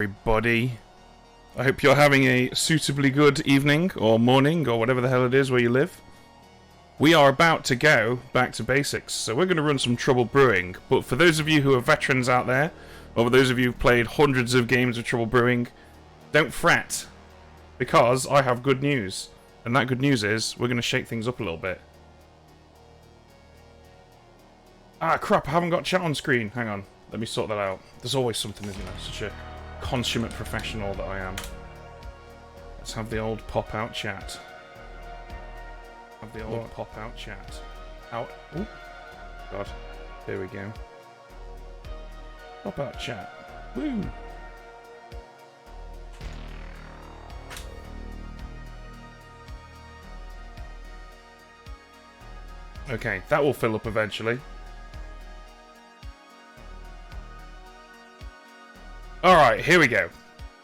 everybody. I hope you're having a suitably good evening or morning or whatever the hell it is where you live. We are about to go back to basics, so we're going to run some Trouble Brewing. But for those of you who are veterans out there, or for those of you who've played hundreds of games of Trouble Brewing, don't fret, because I have good news. And that good news is, we're going to shake things up a little bit. Ah, crap, I haven't got chat on screen. Hang on, let me sort that out. There's always something, isn't there? Such a consummate professional that I am. Let's have the old pop-out chat. Have the old pop-out chat. Out. Ooh. God. There we go. Pop-out chat. Woo! Okay, that will fill up eventually. Alright, here we go.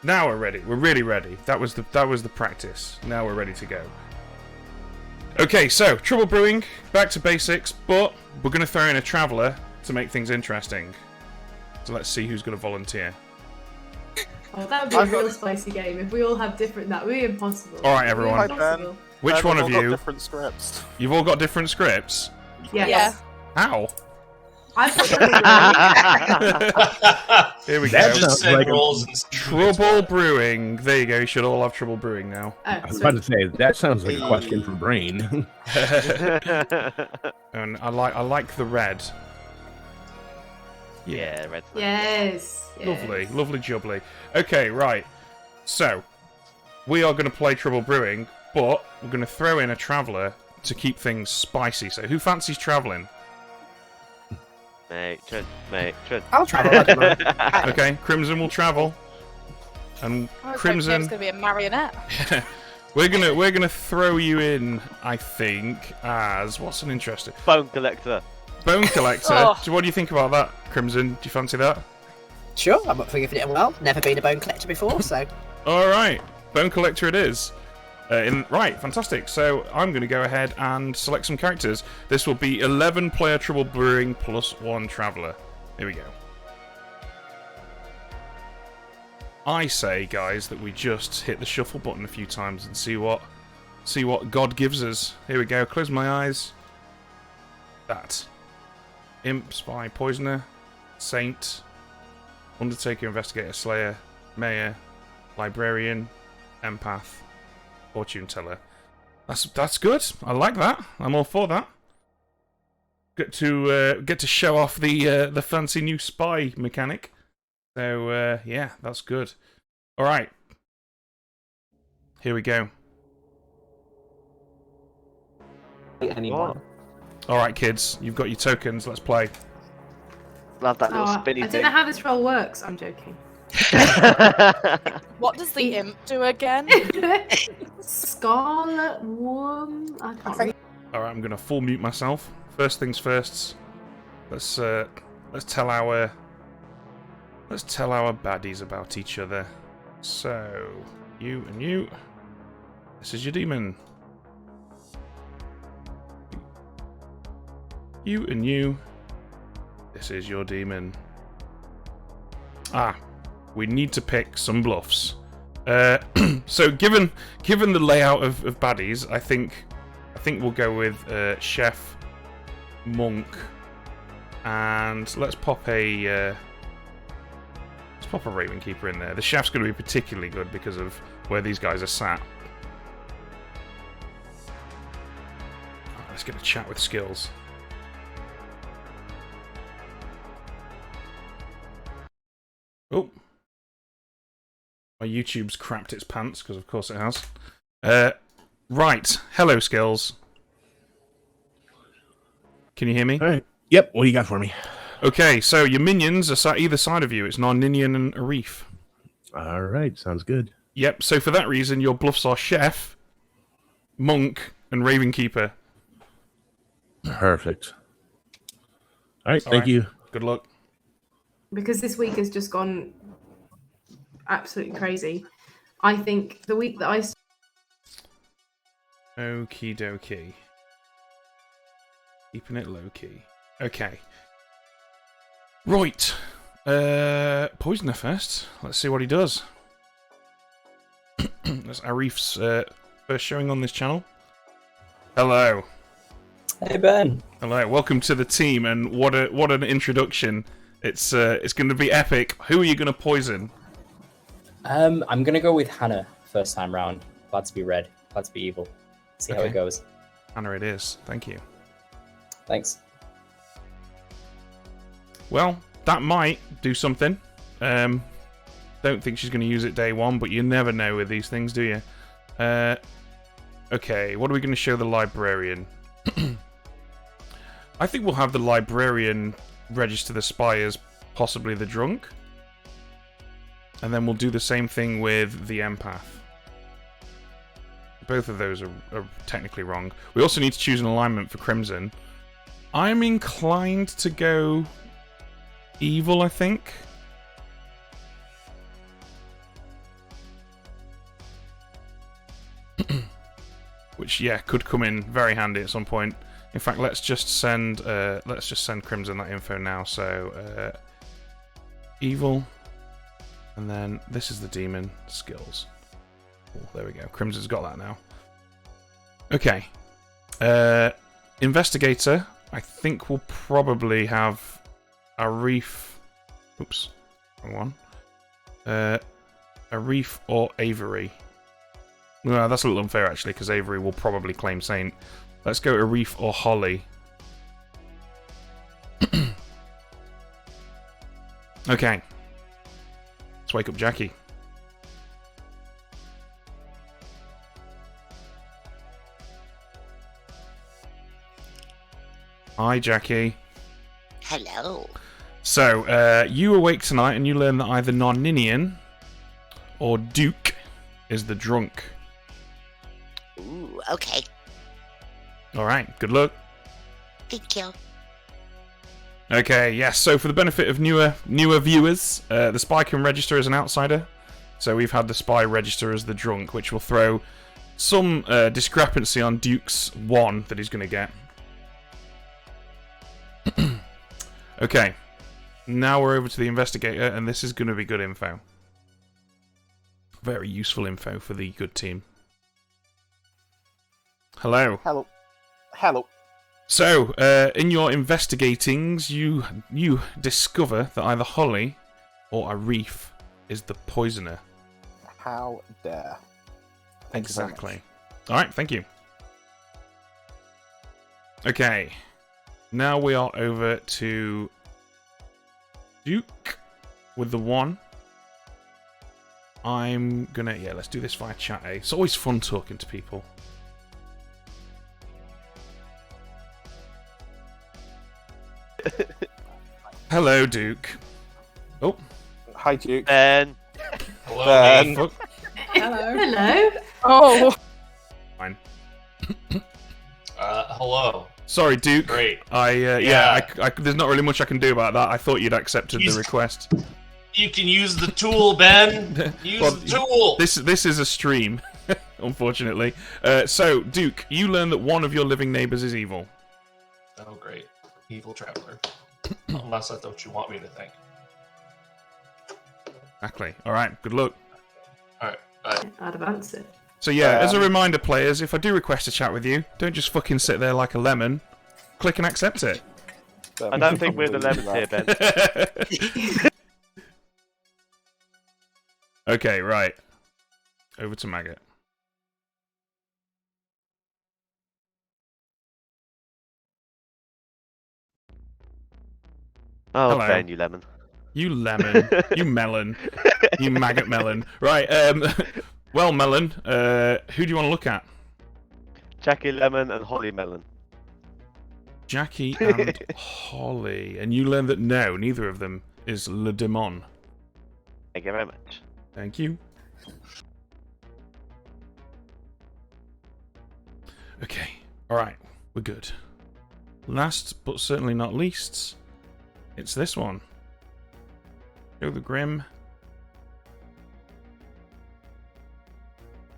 Now we're ready. We're really ready. That was the practice. Now we're ready to go. Okay, so, Trouble Brewing, back to basics, but we're going to throw in a Traveller to make things interesting. So let's see who's going to volunteer. Oh, that would be a real spicy game if we all have different. That would be impossible. Alright, everyone. Hi, Ben. Which one of We've all you? got different scripts. You've all got different scripts? Yes. Yeah. How? I've got Here we That go. sounds like Trouble Brewing. There you go. You should all have Trouble Brewing now. I was about to say that sounds like a question for Brain. And I like the red. Yeah, red. Yes. Lovely, lovely jubbly. Okay, right. So, we are going to play Trouble Brewing, but we're going to throw in a Traveller to keep things spicy. So, who fancies travelling? Matron. I'll travel. I don't know. Okay, Crimson will travel. And Crimson, It's gonna be a marionette. we're gonna throw you in, I think, as what's an interesting Bone collector. Bone Collector. Oh. So what do you think about that, Crimson? Do you fancy that? Sure, I'm up for giving it a whirl. Never been a bone collector before, so. All right, Bone Collector it is. Right, fantastic. So I'm going to go ahead and select some characters. This will be 11-player Trouble Brewing plus 1 Traveller. Here we go. I say, guys, that we just hit the shuffle button a few times and see what God gives us. Here we go. Close my eyes. That. Imp, Spy, Poisoner, Saint, Undertaker, Investigator, Slayer, Mayor, Librarian, Empath, Fortune Teller. That's good. I like that. I'm all for that. Get to show off the fancy new spy mechanic. So yeah, that's good. All right, here we go. Anymore. All right, kids, you've got your tokens. Let's play. Love that little I spinny don't thing. know how this roll works. I'm joking. What does the imp do again? Scarlet Woman. I can't remember. All right, I'm gonna full mute myself. First things first. Let's tell our baddies about each other. So you and you. This is your demon. You and you. This is your demon. Ah, we need to pick some bluffs. So given the layout of baddies, I think we'll go with Chef, Monk, and let's pop a Raven Keeper in there. The Chef's going to be particularly good because of where these guys are sat. Let's get a chat with skills. Oh. My YouTube's crapped its pants, because of course it has. Right. Hello, Skills. Can you hear me? All right. Yep. What do you got for me? Okay, so your minions are sat either side of you. It's Narninian and Arif. All right. Sounds good. Yep, so for that reason, your bluffs are Chef, Monk, and Ravenkeeper. Perfect. All right. Thank you. Good luck. Because this week has just gone absolutely crazy. I think the week that I Okie dokie. Keeping it low key. Okay. Right. Poisoner first. Let's see what he does. That's Arif's first showing on this channel. Hello. Hey Ben. Hello. Welcome to the team, and what an introduction. It's going to be epic. Who are you going to poison? I'm gonna go with Hannah first time round. Glad to be red. Glad to be evil. See how Okay. it goes. Hannah it is. Thank you. Thanks. Well, that might do something. Don't think she's going to use it day one, but you never know with these things, do you? Okay, what are we going to show the librarian? I think we'll have the librarian register the spy as possibly the drunk. And then we'll do the same thing with the empath. Both of those are technically wrong. We also need to choose an alignment for Crimson. I'm inclined to go evil, I think. Which, yeah, could come in very handy at some point. In fact, let's just send Crimson that info now. So, evil, and then this is the demon skills. Oh, there we go. Crimson's got that now. Okay. Investigator. I think we'll probably have Arif. Oops, wrong one. Arif or Avery. No, that's a little unfair actually, because Avery will probably claim Saint. Let's go Arif or Holly. Okay. Let's wake up Jackie. Hi, Jackie. Hello. So, you awake tonight and you learn that either Noninian or Duke is the drunk. Ooh, okay. Alright, good luck. Thank you. Okay, yes, so for the benefit of newer viewers, the spy can register as an outsider. So we've had the spy register as the drunk, which will throw some discrepancy on Duke's 1 that he's going to get. Okay, now we're over to the investigator, and this is going to be good info. Very useful info for the good team. Hello. Hello. Hello. So, in your investigatings, you discover that either Holly or Arif is the poisoner. How dare. Thank you very much. Exactly. Alright, thank you. Okay. Now we are over to Duke with the 1. I'm gonna... Yeah, let's do this via chat, eh? It's always fun talking to people. Hello, Duke. Oh. Hi, Duke. Ben. Hello. Ben. Fuck. Hello. Hello. Oh. Fine. Hello. Sorry, Duke. Great. Yeah, there's not really much I can do about that. I thought you'd accepted the request. You can use the tool, Ben. Use Well, the tool. This is a stream, unfortunately. So, Duke, you learn that one of your living neighbors is evil. Oh, great. Evil traveler. Unless that's what you want me to think. Exactly. All right. Good luck. All right. Bye. I'd have answered. So yeah, as a reminder, players, if I do request a chat with you, don't just fucking sit there like a lemon. Click and accept it. I don't think we're the lemons here, Ben. Okay, right. Over to Maggot. Oh, Hello. Ben, you lemon. You lemon. You melon. You maggot melon. Right, well, Melon, who do you want to look at? Jackie Lemon and Holly Melon. Jackie and Holly. And you learn that no, neither of them is Le Demon. Thank you very much. Thank you. Okay, alright, we're good. Last, but certainly not least, it's this one. Go the Grim.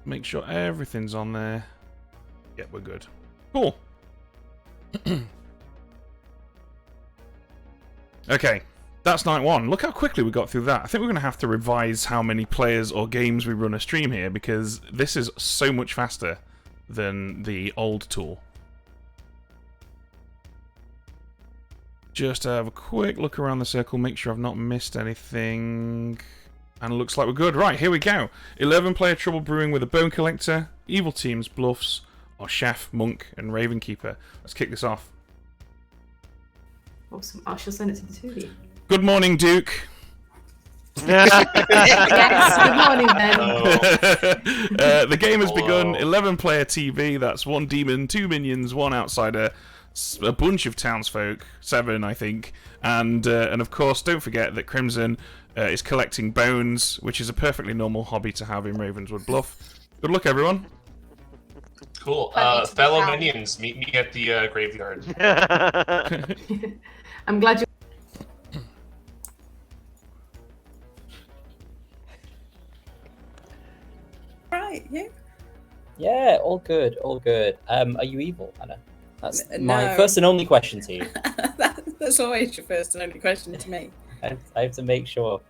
Make sure everything's on there. Yep, we're good. Cool. Okay, That's night one. Look how quickly we got through that. I think we're going to have to revise how many players or games we run a stream here, because this is so much faster than the old tool. Just have a quick look around the circle, make sure I've not missed anything. And it looks like we're good. Right, here we go. 11-player Trouble Brewing with a Bone Collector, Evil Teams, Bluffs, or Chef, Monk, and Ravenkeeper. Let's kick this off. Awesome. I shall send it to the two of you. Good morning, Duke. Yes, good morning, Ben. The game has begun. 11-player TV. That's 1 demon, 2 minions, 1 outsider, a bunch of townsfolk, 7, I think, and of course, don't forget that Crimson is collecting bones, which is a perfectly normal hobby to have in Ravenswood Bluff. Good luck, everyone. Cool. Fellow minions, meet me at the graveyard. I'm glad you. Right, you? Yeah, all good, all good. Are you evil, Anna? That's my No. first and only question to you. That's always your first and only question to me. I have to make sure.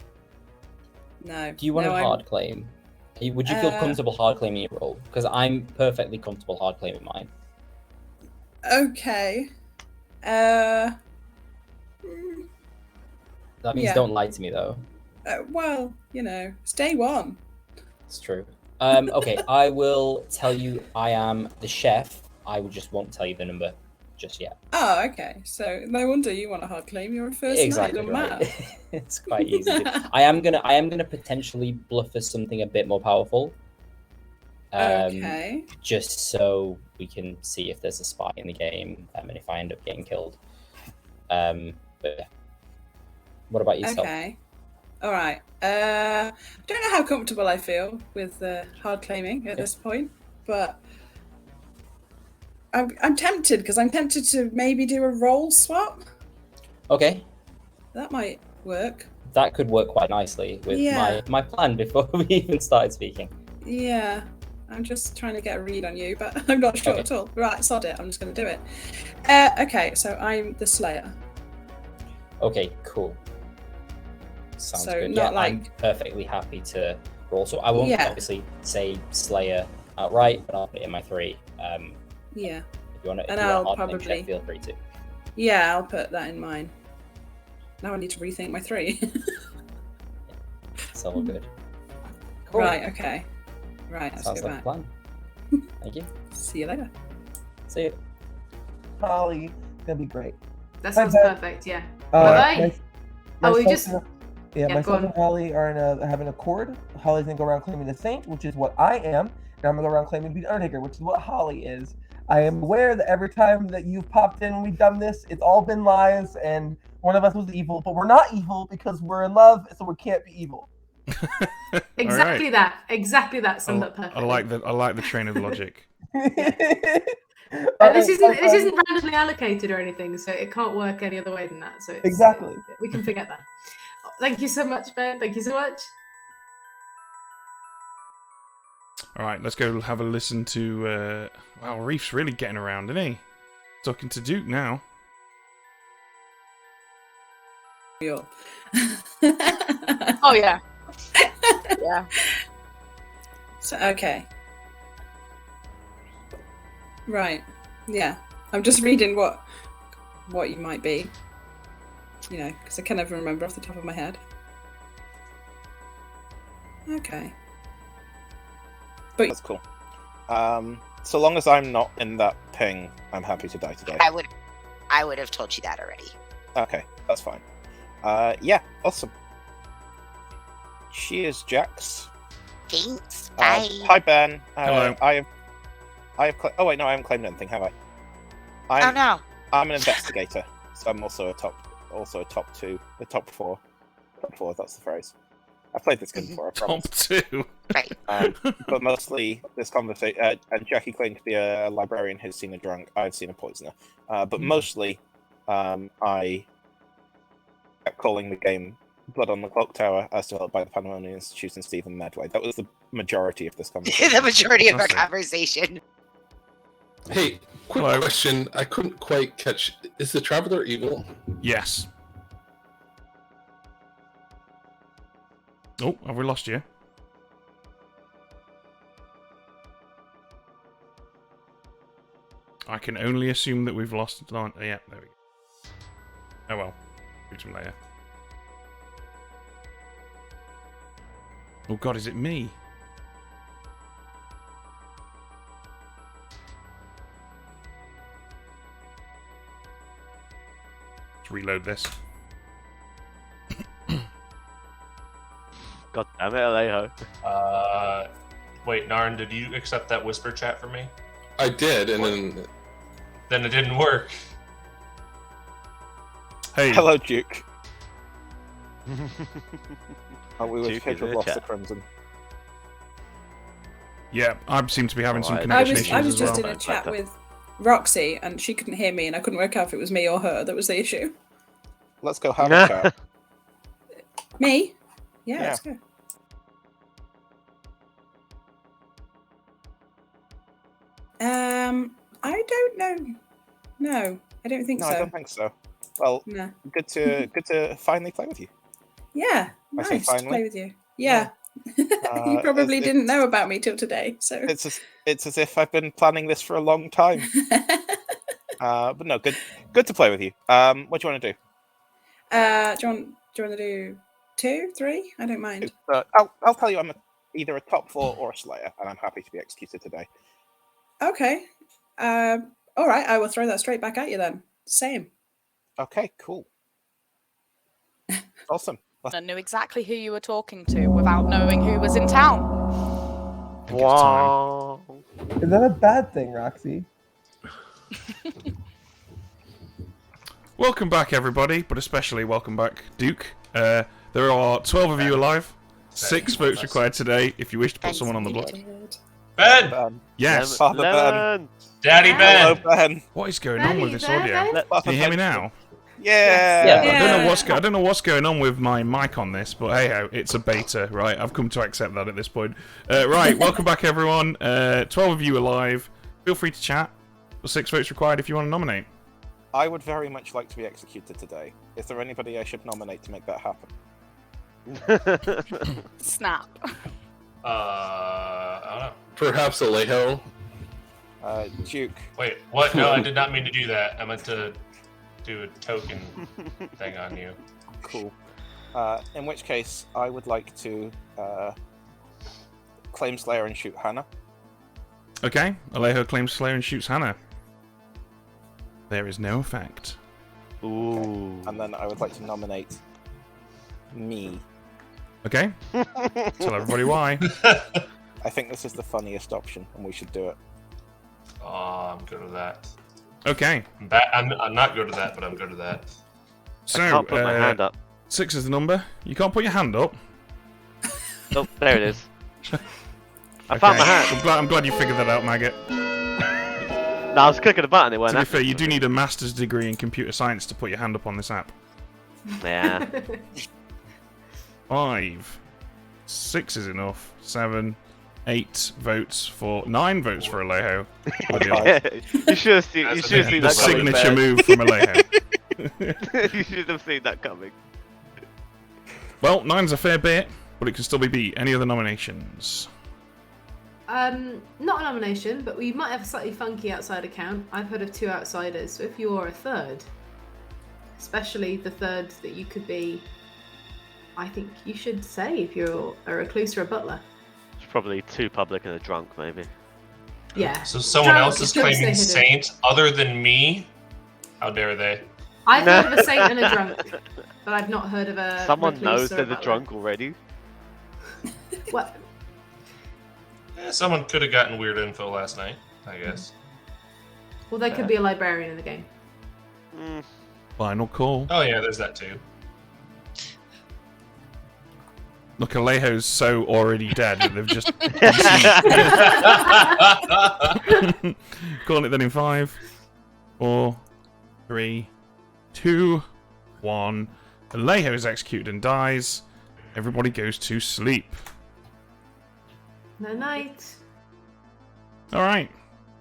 No. Do you want no, to I'm- hard claim? Would you feel comfortable hard claiming your role? Because I'm perfectly comfortable hard claiming mine. Okay. That means Yeah. don't lie to me, though. Well, you know, it's day one. It's true. Okay, I will tell you I am the chef. I just won't tell you the number just yet. Oh, okay. So no wonder you want a hard claim. You're a first Exactly night. It doesn't right. matter. It's quite easy. I am gonna potentially bluff for something a bit more powerful. Okay. Just so we can see if there's a spy in the game, and if I end up getting killed. But yeah. What about yourself? Okay. All right. I don't know how comfortable I feel with hard claiming at this point, but I'm tempted because I'm tempted to maybe do a role swap. Okay, That might work. that could work quite nicely with Yeah. my plan before we even started speaking. Yeah. I'm just trying to get a read on you, but I'm not sure Okay. at all. Right, sod it. I'm just going to do it. Okay, so I'm the Slayer. Okay, cool. Sounds So good. not Yeah, I'm like- perfectly happy to roll. So I won't Yeah. obviously say Slayer outright, but I'll put it in my 3. Yeah. If you want to, And I'll hard claim probably- check, feel free to. Yeah, I'll put that in mine. Now I need to rethink my 3. It's all good. Cool. Right, okay. Right, let's Sounds go like a back. plan. Thank you. See you later. See you. Holly, gonna be great. That sounds Ben. perfect, yeah. Uh, Bye-bye. my- Oh, we myself just- and- Yeah, Yeah, myself go on. and Holly are having a accord. Holly's gonna go around claiming the Saint, which is what I am, and I'm gonna go around claiming to be the Undertaker, which is what Holly is. I am aware that every time that you've popped in when we've done this, it's all been lies, and one of us was evil, but we're not evil because we're in love, so we can't be evil. Exactly that. Exactly that summed up perfectly. I like the train of logic. And this isn't randomly allocated or anything, so it can't work any other way than that. So it's, Exactly. we can forget that. Thank you so much, Ben. Thank you so much. All right, let's go have a listen to. Wow, Reef's really getting around, isn't he? Talking to Duke now. Oh yeah. Yeah. So, okay. Right. Yeah. I'm just reading what you might be. You know, because I can never remember off the top of my head. Okay. But That's cool. So long as I'm not in that ping, I'm happy to die today. I would have told you that already. Okay, that's fine. Yeah, awesome. Cheers, Jax. Thanks. Bye. Hi, Ben. Hello. I have. Oh wait, no, I haven't claimed anything, have I? Oh no. I'm an investigator, so I'm also a top 2, the top 4. Top 4, that's the phrase. I've played this game before, I promise. Top 2. Right. But mostly this conversation, and Jackie claimed to be a librarian who's seen a drunk. I've seen a poisoner. But mostly, I kept calling the game Blood on the Clocktower, as developed by the Pandemonium Institute and Stephen Medway. That was the majority of this conversation. The majority of our Fantastic. conversation. Hey, quick Hello. question. I couldn't quite catch. Is the Traveler evil? Yes. Oh, have we lost you? I can only assume that we've lost. Yeah, there we go. Oh well. Reach him later. Oh god, is it me? Let's reload this. God damn it, Alejo. Wait, Narn, did you accept that whisper chat from me? I did, and then... Then it didn't work. Hey. Hello, Duke. Oh, we Duke would is have in lost the the chat. Crimson. Yeah, I seem to be having some Alright. connection issues I was as just well. in a chat with Roxy, and she couldn't hear me, and I couldn't work out if it was me or her that was the issue. Let's go have a chat. Me? Yeah, Yeah. let's go. I don't know. No, I don't think No, so. I don't think so. Well, No. good to finally play with you. Yeah, I say nice to finally? play with you. Yeah. You Uh, probably it's- didn't know about me till today, so. It's as if I've been planning this for a long time. But no, good to play with you. What do you want to do? Do you want to do 2, 3? I don't mind. I'll tell you, I'm either a top 4 or a Slayer, and I'm happy to be executed today. Okay. All right, I will throw that straight back at you then. Same. Okay, cool. Awesome. I knew exactly who you were talking to without knowing who was in town. Wow. Is that a bad thing, Roxy? Welcome back, everybody, but especially welcome back, Duke. There are 12 of you alive. 6 votes required today if you wish to put someone on the block. Ben! Yes. Father Ben. Daddy Ben! Hello, Ben. What is going on with this audio? Father Can you hear me Ben. now? Yeah. I don't know what's going on with my mic on this, but hey ho, it's a beta, right? I've come to accept that at this point. Right, welcome back, everyone. 12 of you alive. Feel free to chat. 6 votes required if you want to nominate. I would very much like to be executed today. Is there anybody I should nominate to make that happen? Snap. I don't know. Perhaps Alejo. Duke. Wait, what? No, I did not mean to do that. I meant to do a token thing on you. Cool. In which case, I would like to claim Slayer and shoot Hannah. Okay, Alejo claims Slayer and shoots Hannah. There is no effect. Ooh. And then I would like to nominate me. Okay. Tell everybody why. I think this is the funniest option, and we should do it. Oh, I'm good with that. Okay. I'm not good at that, but I'm good at that. So, I can't put my hand up. 6 is the number. You can't put your hand up. Oh, there it is. I found my hand. I'm glad you figured that out, Maggot. No, I was clicking the button. It went. To be fair, you do need a master's degree in computer science to put your hand up on this app. Yeah. 5. 6 is enough. 7. 8 votes for 9 votes for Alejo. You should have seen. You should have seen the that coming. signature move from Alejo. You should have seen that coming. Well, 9's a fair bit, but it can still be beat. Any other nominations? Not a nomination, but we might have a slightly funky outsider count. I've heard of 2 outsiders, so if you are a third, especially the third that you could be, I think you should say if you're a recluse or a butler. It's probably too public and a drunk, maybe. Yeah. So someone Drunk, else is drunk, claiming stay saint other than me? How dare they? I've heard of a saint and a drunk, but I've not heard of a Someone recluse knows or they're a the butler. drunk already. What? Someone could have gotten weird info last night, I guess. Well, there could be a librarian in the game. Final call. Oh yeah, there's that too. Look, Alejo's so already dead that they've just... Calling it then in 5, 4, 3, 2, 1. Alejo is executed and dies. Everybody goes to sleep. No night. Alright.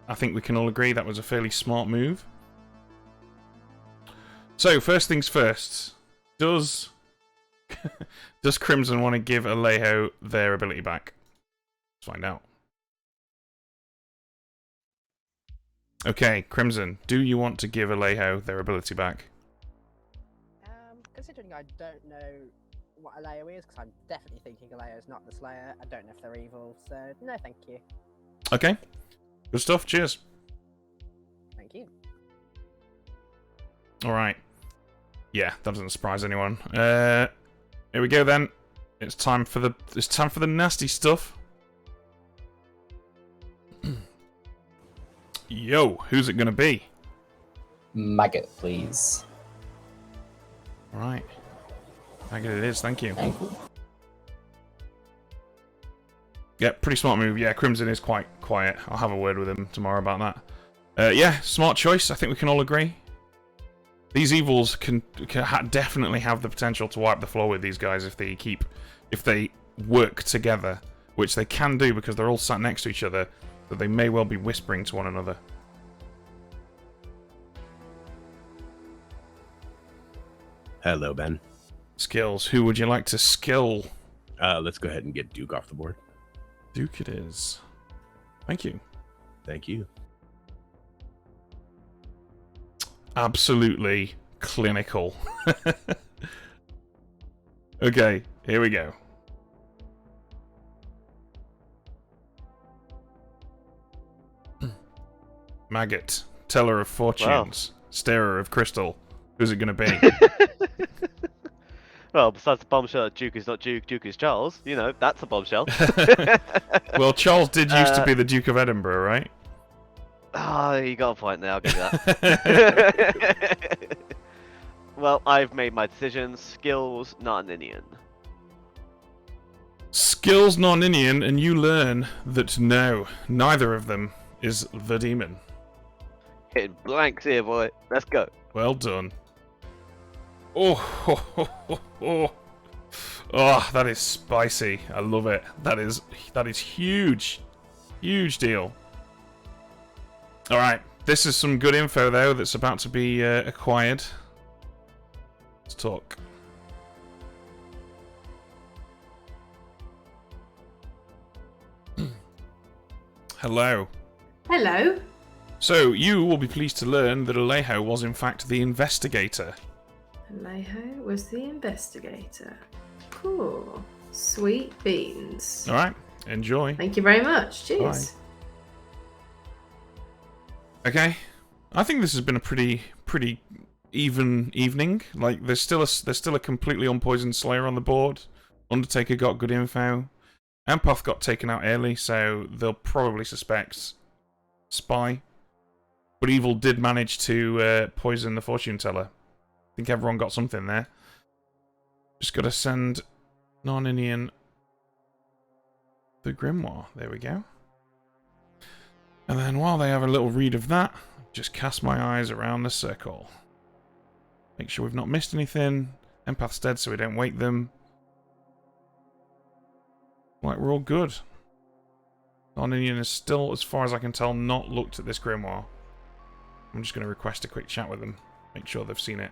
I think we can all agree that was a fairly smart move. So, first things first. Does Does Crimson want to give Alejo their ability back? Let's find out. Okay, Crimson, do you want to give Alejo their ability back? Considering I don't know what Alejo is, because I'm definitely thinking Alejo's not the Slayer. I don't know if they're evil, so no, thank you. Okay, good stuff. Cheers. Thank you. All right. Yeah, that doesn't surprise anyone. Here we go then. It's time for the nasty stuff. Yo, who's it gonna be? Maggot, please. All right. Maggot it is. Thank you. Yeah, pretty smart move. Yeah, Crimson is quite quiet. I'll have a word with him tomorrow about that. Yeah, smart choice. I think we can all agree. These evils can definitely have the potential to wipe the floor with these guys if they work together, which they can do because they're all sat next to each other, so they may well be whispering to one another. Hello, Ben. Skills. Who would you like to skill? Let's go ahead and get Duke off the board. Duke it is. Thank you. Thank you. Absolutely clinical. Okay, here we go. Maggot, teller of fortunes, starer of crystal. Who's it going to be? Well, besides the bombshell that Duke is not Duke, Duke is Charles. You know, that's a bombshell. Well, Charles did used to be the Duke of Edinburgh, right? Ah, you got a point there, I'll give you that. Well, I've made my decisions. Skills, not an Indian. Skills, not an Indian, and you learn that no, neither of them is the demon. Hitting blanks here, boy. Let's go. Well done. Oh, that is spicy. I love it. That is huge. Huge deal. Alright, this is some good info, though, that's about to be acquired. Let's talk. Hello. Hello. So, you will be pleased to learn that Alejo was, in fact, the investigator. Alejo was the investigator. Cool. Sweet beans. Alright, enjoy. Thank you very much. Cheers. Bye. Okay, I think this has been a pretty even evening. Like, there's still a completely unpoisoned Slayer on the board. Undertaker got good info. Empath got taken out early, so they'll probably suspect Spy. But Evil did manage to poison the fortune teller. I think everyone got something there. Just got to send non-Indian the Grimoire. There we go. And then while they have a little read of that, just cast my eyes around the circle. Make sure we've not missed anything. Empath's dead, so we don't wake them. Like, we're all good. Non-Indian is still, as far as I can tell, not looked at this Grimoire. I'm just going to request a quick chat with them. Make sure they've seen it.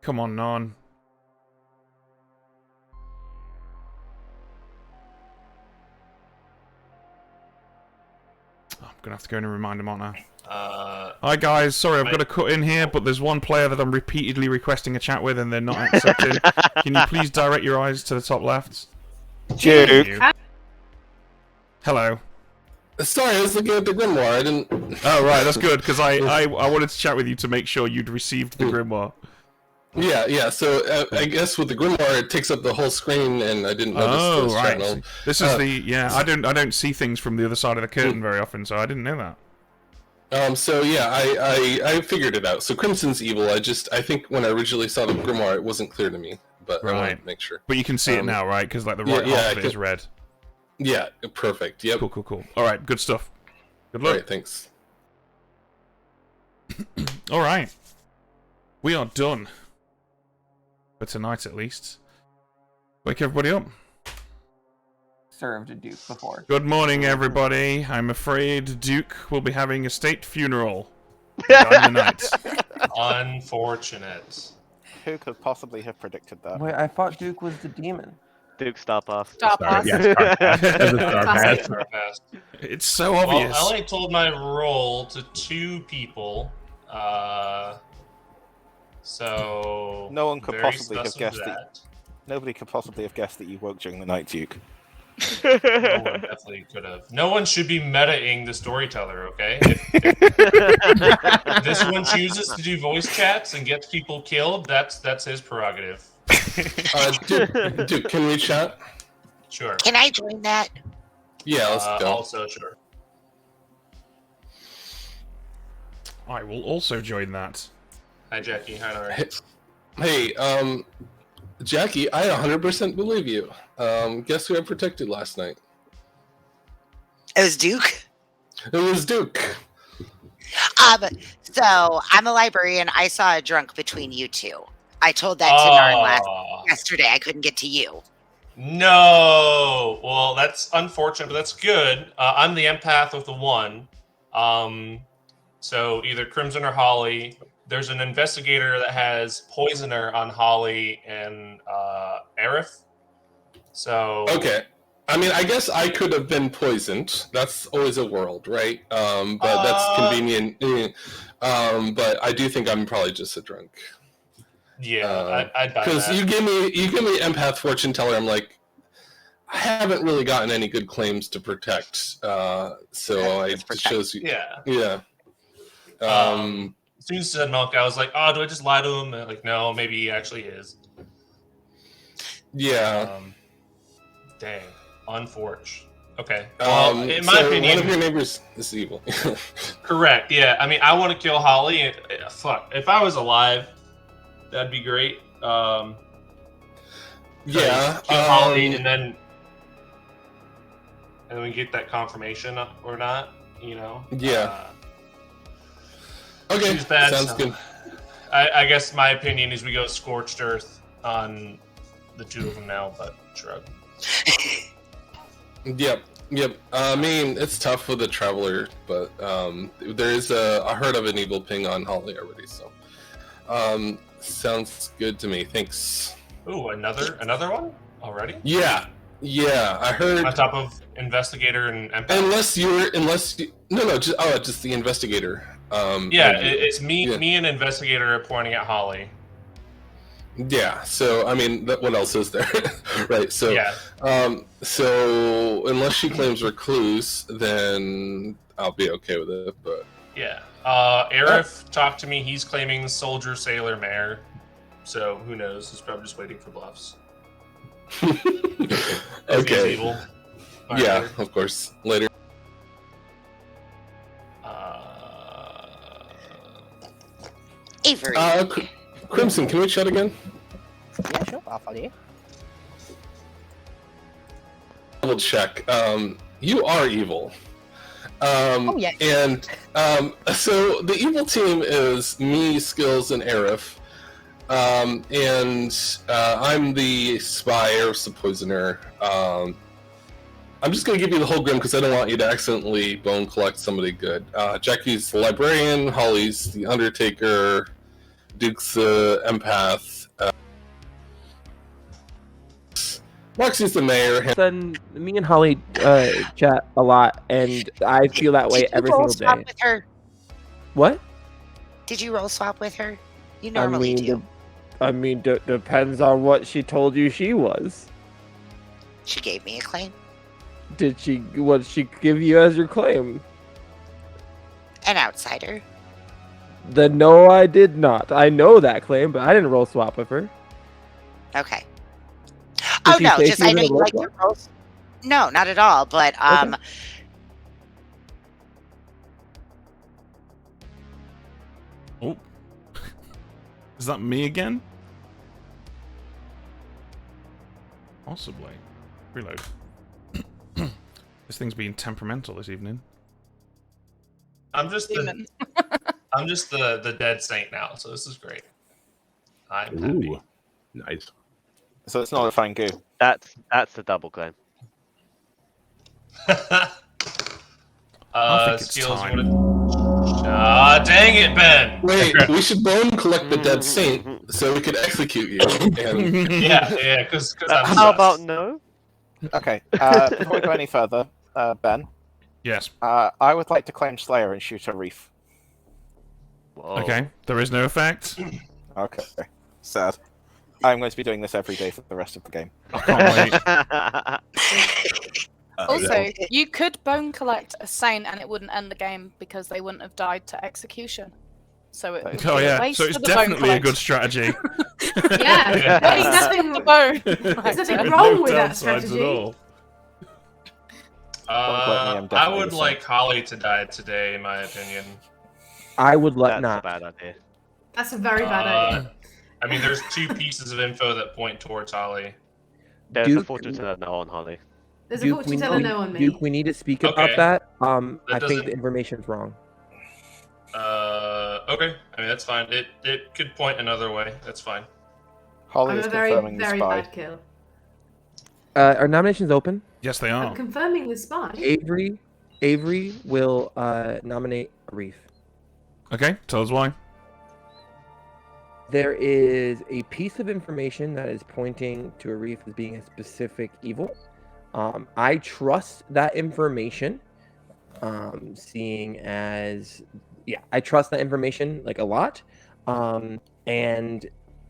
Come on, Non. I'm going to have to go in and remind them, aren't I? Hi guys, sorry I've got to cut in here, but there's one player that I'm repeatedly requesting a chat with and they're not accepting. Can you please direct your eyes to the top left? Duke. Hello. Sorry, I was looking at the Grimoire. I didn't. Oh right, that's good because I wanted to chat with you to make sure you'd received the Grimoire. Yeah. So I guess with the Grimoire, it takes up the whole screen, and I didn't notice this channel. This is I don't see things from the other side of the curtain very often, so I didn't know that. So yeah, I figured it out. So Crimson's evil. I think when I originally saw the Grimoire, it wasn't clear to me, but I wanted to make sure. But you can see it now, right? Because like the right half of it is red. Yeah, perfect. Yep. Cool. All right, good stuff. Good luck. All right, thanks. All right, we are done for tonight, at least. Wake everybody up. served a Duke before. Good morning, everybody. I'm afraid Duke will be having a state funeral. On the night. Unfortunate. Who could possibly have predicted that? Wait, I thought Duke was the demon. Duke, Star Pass. Star Pass. Yeah, Star Pass. As a Star Classic. Pass. Star Pass. It's so obvious. Well, I only told my role to 2 people. So No one could very possibly have sus of guessed that. Nobody could possibly have guessed that you woke during the night, Duke. No one definitely could have. No one should be meta-ing the storyteller, okay? If this one chooses to do voice chats and gets people killed, that's his prerogative. Duke, can we chat? Sure. Can I join that? Yeah, let's go. Also, sure. I will also join that. Hi, Jackie. Hi, Larry. Hey, Jackie, I 100% believe you. Guess who I protected last night? It was Duke. It was Duke. So I'm a librarian. I saw a drunk between you two. I told that to Narn yesterday. I couldn't get to you. No. Well, that's unfortunate, but that's good. I'm the empath with the 1. So either Crimson or Holly. There's an investigator that has Poisoner on Holly and Aerith. So Okay. I mean, I guess I could have been poisoned. That's always a world, right? But that's convenient. But I do think I'm probably just a drunk. Yeah, I'd buy because that. you give me empath fortune teller. I'm like, I haven't really gotten any good claims to protect. So it shows you. Yeah. As soon as you said Milk, I was like, oh, do I just lie to him? And like, no, maybe he actually is. Yeah. Dang. Unforge. Okay. Well, in my opinion, one of your neighbors is evil. Correct. Yeah. I mean, I want to kill Holly. And, fuck. If I was alive, that'd be great. Yeah. Kill Holly, and then we get that confirmation or not. You know. Yeah. Okay. She's bad, Sounds so good. I guess my opinion is we go Scorched Earth on the 2 of them now, but shrug. Yep. I mean, it's tough with a traveler, but there is I heard of an evil ping on Holly already, so sounds good to me. Thanks. Ooh, another one already? Yeah. I heard on top of investigator and empath. Just the investigator. It's me and investigator are pointing at Holly. Yeah, so I mean, what else is there, right? So, so unless she claims recluse, then I'll be okay with it. But yeah, Aerith talked to me. He's claiming soldier, sailor, mayor. So who knows? He's probably just waiting for bluffs. Okay. Evil. Yeah, Later. of course. Later. Avery. Crimson, can we chat again? Yeah, sure. I'll follow you. Double check. You are evil. Yeah. And so the evil team is me, Skills, and Aerith. And I'm the spy, Aerith's the poisoner. I'm just going to give you the whole grim because I don't want you to accidentally bone collect somebody good. Jackie's the librarian, Holly's the undertaker, Duke's the empath. Roxy's the mayor. Then me and Holly chat a lot, and I feel that way every single day. Swap with her? What? Did you roll swap with her? You normally do. Depends on what she told you she was. She gave me a claim. What did she give you as your claim? An outsider. Then no, I did not. I know that claim, but I didn't roll swap with her. Okay. Did she no, say just she I was know gonna you roll like swap? your rolls. No, not at all. But Okay. Oh. Is that me again? Possibly. Reload. This thing's being temperamental this evening. I'm just the dead saint now, so this is great. I'm happy. Nice. So it's not a fine goo. That's the double claim. I think it's skills. time. Ah, dang it, Ben! Wait, we should bone collect the dead saint so we could execute you. And... yeah, because I'm How sus. about no? Okay. Before we go any further, Ben. Yes. I would like to claim Slayer and shoot a reef. Whoa. Okay, there is no effect. Okay. Sad. I'm going to be doing this every day for the rest of the game. I can't wait. Also, you could bone collect a saint and it wouldn't end the game because they wouldn't have died to execution. So it would Oh be a yeah, waste so it's of the bone definitely a collect. good strategy. Yeah, Waste of the bone. There's nothing No wrong with that downsides strategy. at all. I'm I would definitely like Holly to die today, in my opinion. I would That's not. a bad idea. That's a very bad idea. I mean, there's 2 pieces of info that point towards Holly. There's a Duke- fortune teller no on Holly. There's a fortune teller no on me. Duke, we need to speak about Okay. that. That I think doesn't- the information's wrong. Okay. I mean, that's fine. It could point another way. That's fine. Holly I'm is a very, confirming the very spy. bad kill. Are nominations open? Yes, they I'm are. confirming the spy. Avery will nominate Arif. Okay, tell us why. There is a piece of information that is pointing to Arif as being a specific evil. I trust that information, seeing as, yeah, I trust that information like a lot. And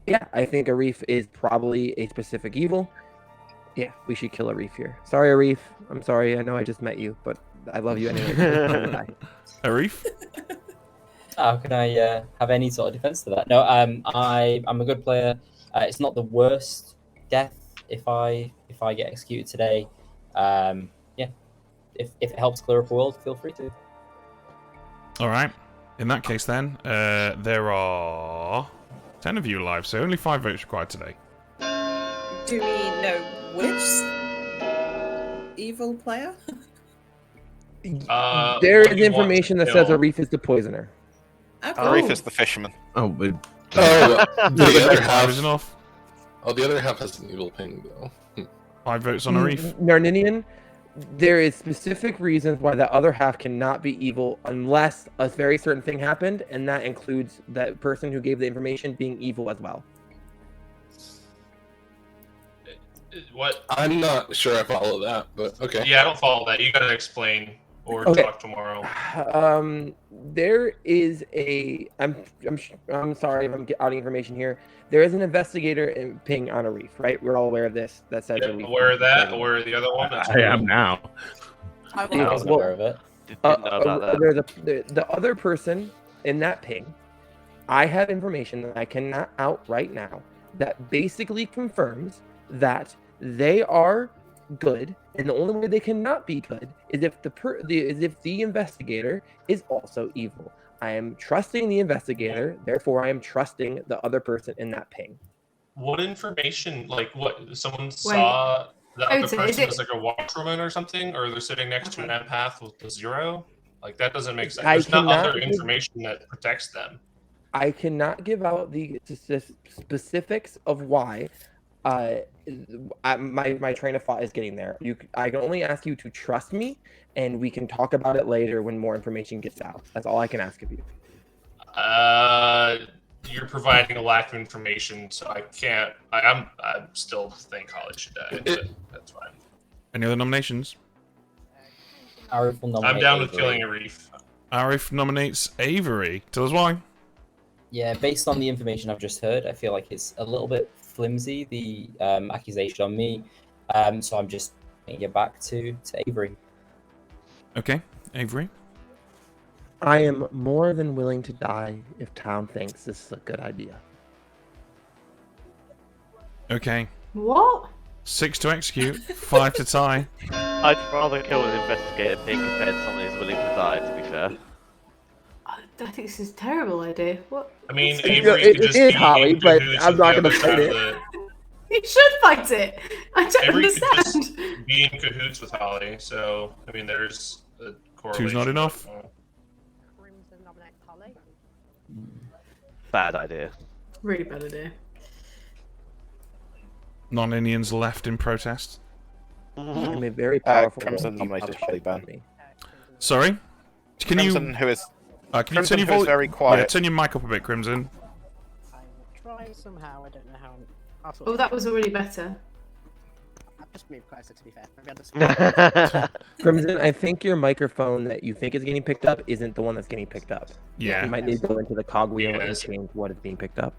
yeah, I think Arif is probably a specific evil. Yeah, we should kill Arif here. Sorry, Arif. I'm sorry. I know I just met you, but I love you anyway. Arif? How can I have any sort of defense to that? No, I'm a good player. It's not the worst death if I get executed today. Yeah, if it helps clear up a world, feel free to. All right. In that case, then, there are 10 of you alive, so only 5 votes required today. Do we know which evil player? There is information that says Arif is the poisoner. Okay. Arif is the fisherman. Oh, but the other half is enough. Oh, the other half has an evil ping, though. 5 votes on Arif. Narninian, there is specific reasons why the other half cannot be evil unless a very certain thing happened, and that includes that person who gave the information being evil as well. What? I'm not sure I follow that, but okay. Yeah, I don't follow that. You gotta explain or Okay. talk tomorrow. There is a. I'm sorry if I'm outing information here. There is an investigator in ping on Arif, right? We're all aware of this. That says Yep, Arif. aware of that. Aware of the other one. That's I am now. I wasn't aware of it. Didn't know about that. There's the other person in that ping. I have information that I cannot out right now that basically confirms that they are good, and the only way they cannot be good is if the investigator is also evil. I am trusting the investigator, therefore I am trusting the other person in that ping. What information? Like what? Someone saw the other Oda, person is as like a watchwoman or something, or they're sitting next to an empath with the 0. Like that doesn't make sense. I There's not cannot other give- information that protects them. I cannot give out the specifics of why. My train of thought is getting there. I can only ask you to trust me, and we can talk about it later when more information gets out. That's all I can ask of you. You're providing a lack of information, so I can't. I still think Holly should die, but that's fine. Any other nominations? Arif will nominate I'm down with Avery. killing Arif. Arif nominates Avery. Tell us why. Yeah, based on the information I've just heard, I feel like it's a little bit flimsy, the accusation on me. So I'm just going to get back to Avery. Okay, Avery. I am more than willing to die if town thinks this is a good idea. Okay. What? 6 to execute, 5 to tie. I'd rather kill an investigator pig compared to someone who's willing to die, to be fair. I think this is a terrible idea. What? I mean, It- Avery it could just is, be Holly, in but cahoots I'm with not the gonna other fight side it. of the- You should fight it. I don't Avery could understand. just be in cahoots with Holly. So I mean, there's a correlation. 2's not enough. Crimson nominates Holly. Bad idea. Really bad idea. Non-Indians left in protest. I'm a very powerful. Crimson nominated Holly Ben. Sorry? Can Crimson, you... who is can you Crimson, turn your who is volume... very quiet. Yeah, turn your mic up a bit, Crimson. Try somehow. I don't know how. I'll sort Oh, it that out. was already better. I've just moved closer, to be fair. Maybe I'll just... Crimson, I think your microphone that you think is getting picked up isn't the one that's getting picked up. Yeah. You might need to go into the cogwheel and Yes. change what is being picked up.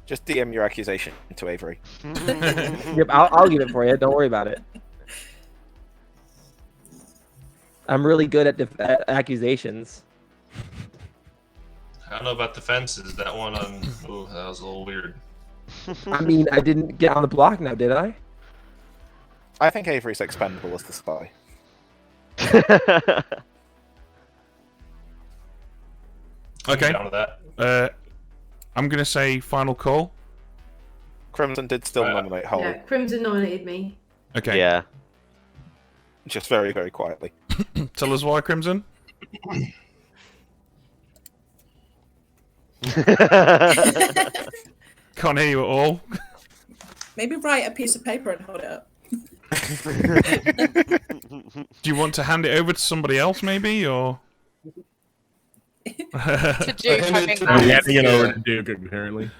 Just DM your accusation to Avery. Yep, I'll give it for you. Don't worry about it. I'm really good at accusations. I don't know about defenses. That one on. Ooh, that was a little weird. I mean, I didn't get on the block now, did I? I think Avery's expendable as the spy. Okay. Down to that. I'm going to say final call. Crimson did still nominate Holly. Yeah, Crimson nominated me. Okay. Yeah. Just very, very quietly. Tell us why, Crimson. Can't hear you at all. Maybe write a piece of paper and hold it up. Do you want to hand it over to somebody else, maybe, or? To Duke, I think Yeah, that's... handing it over to Duke, apparently.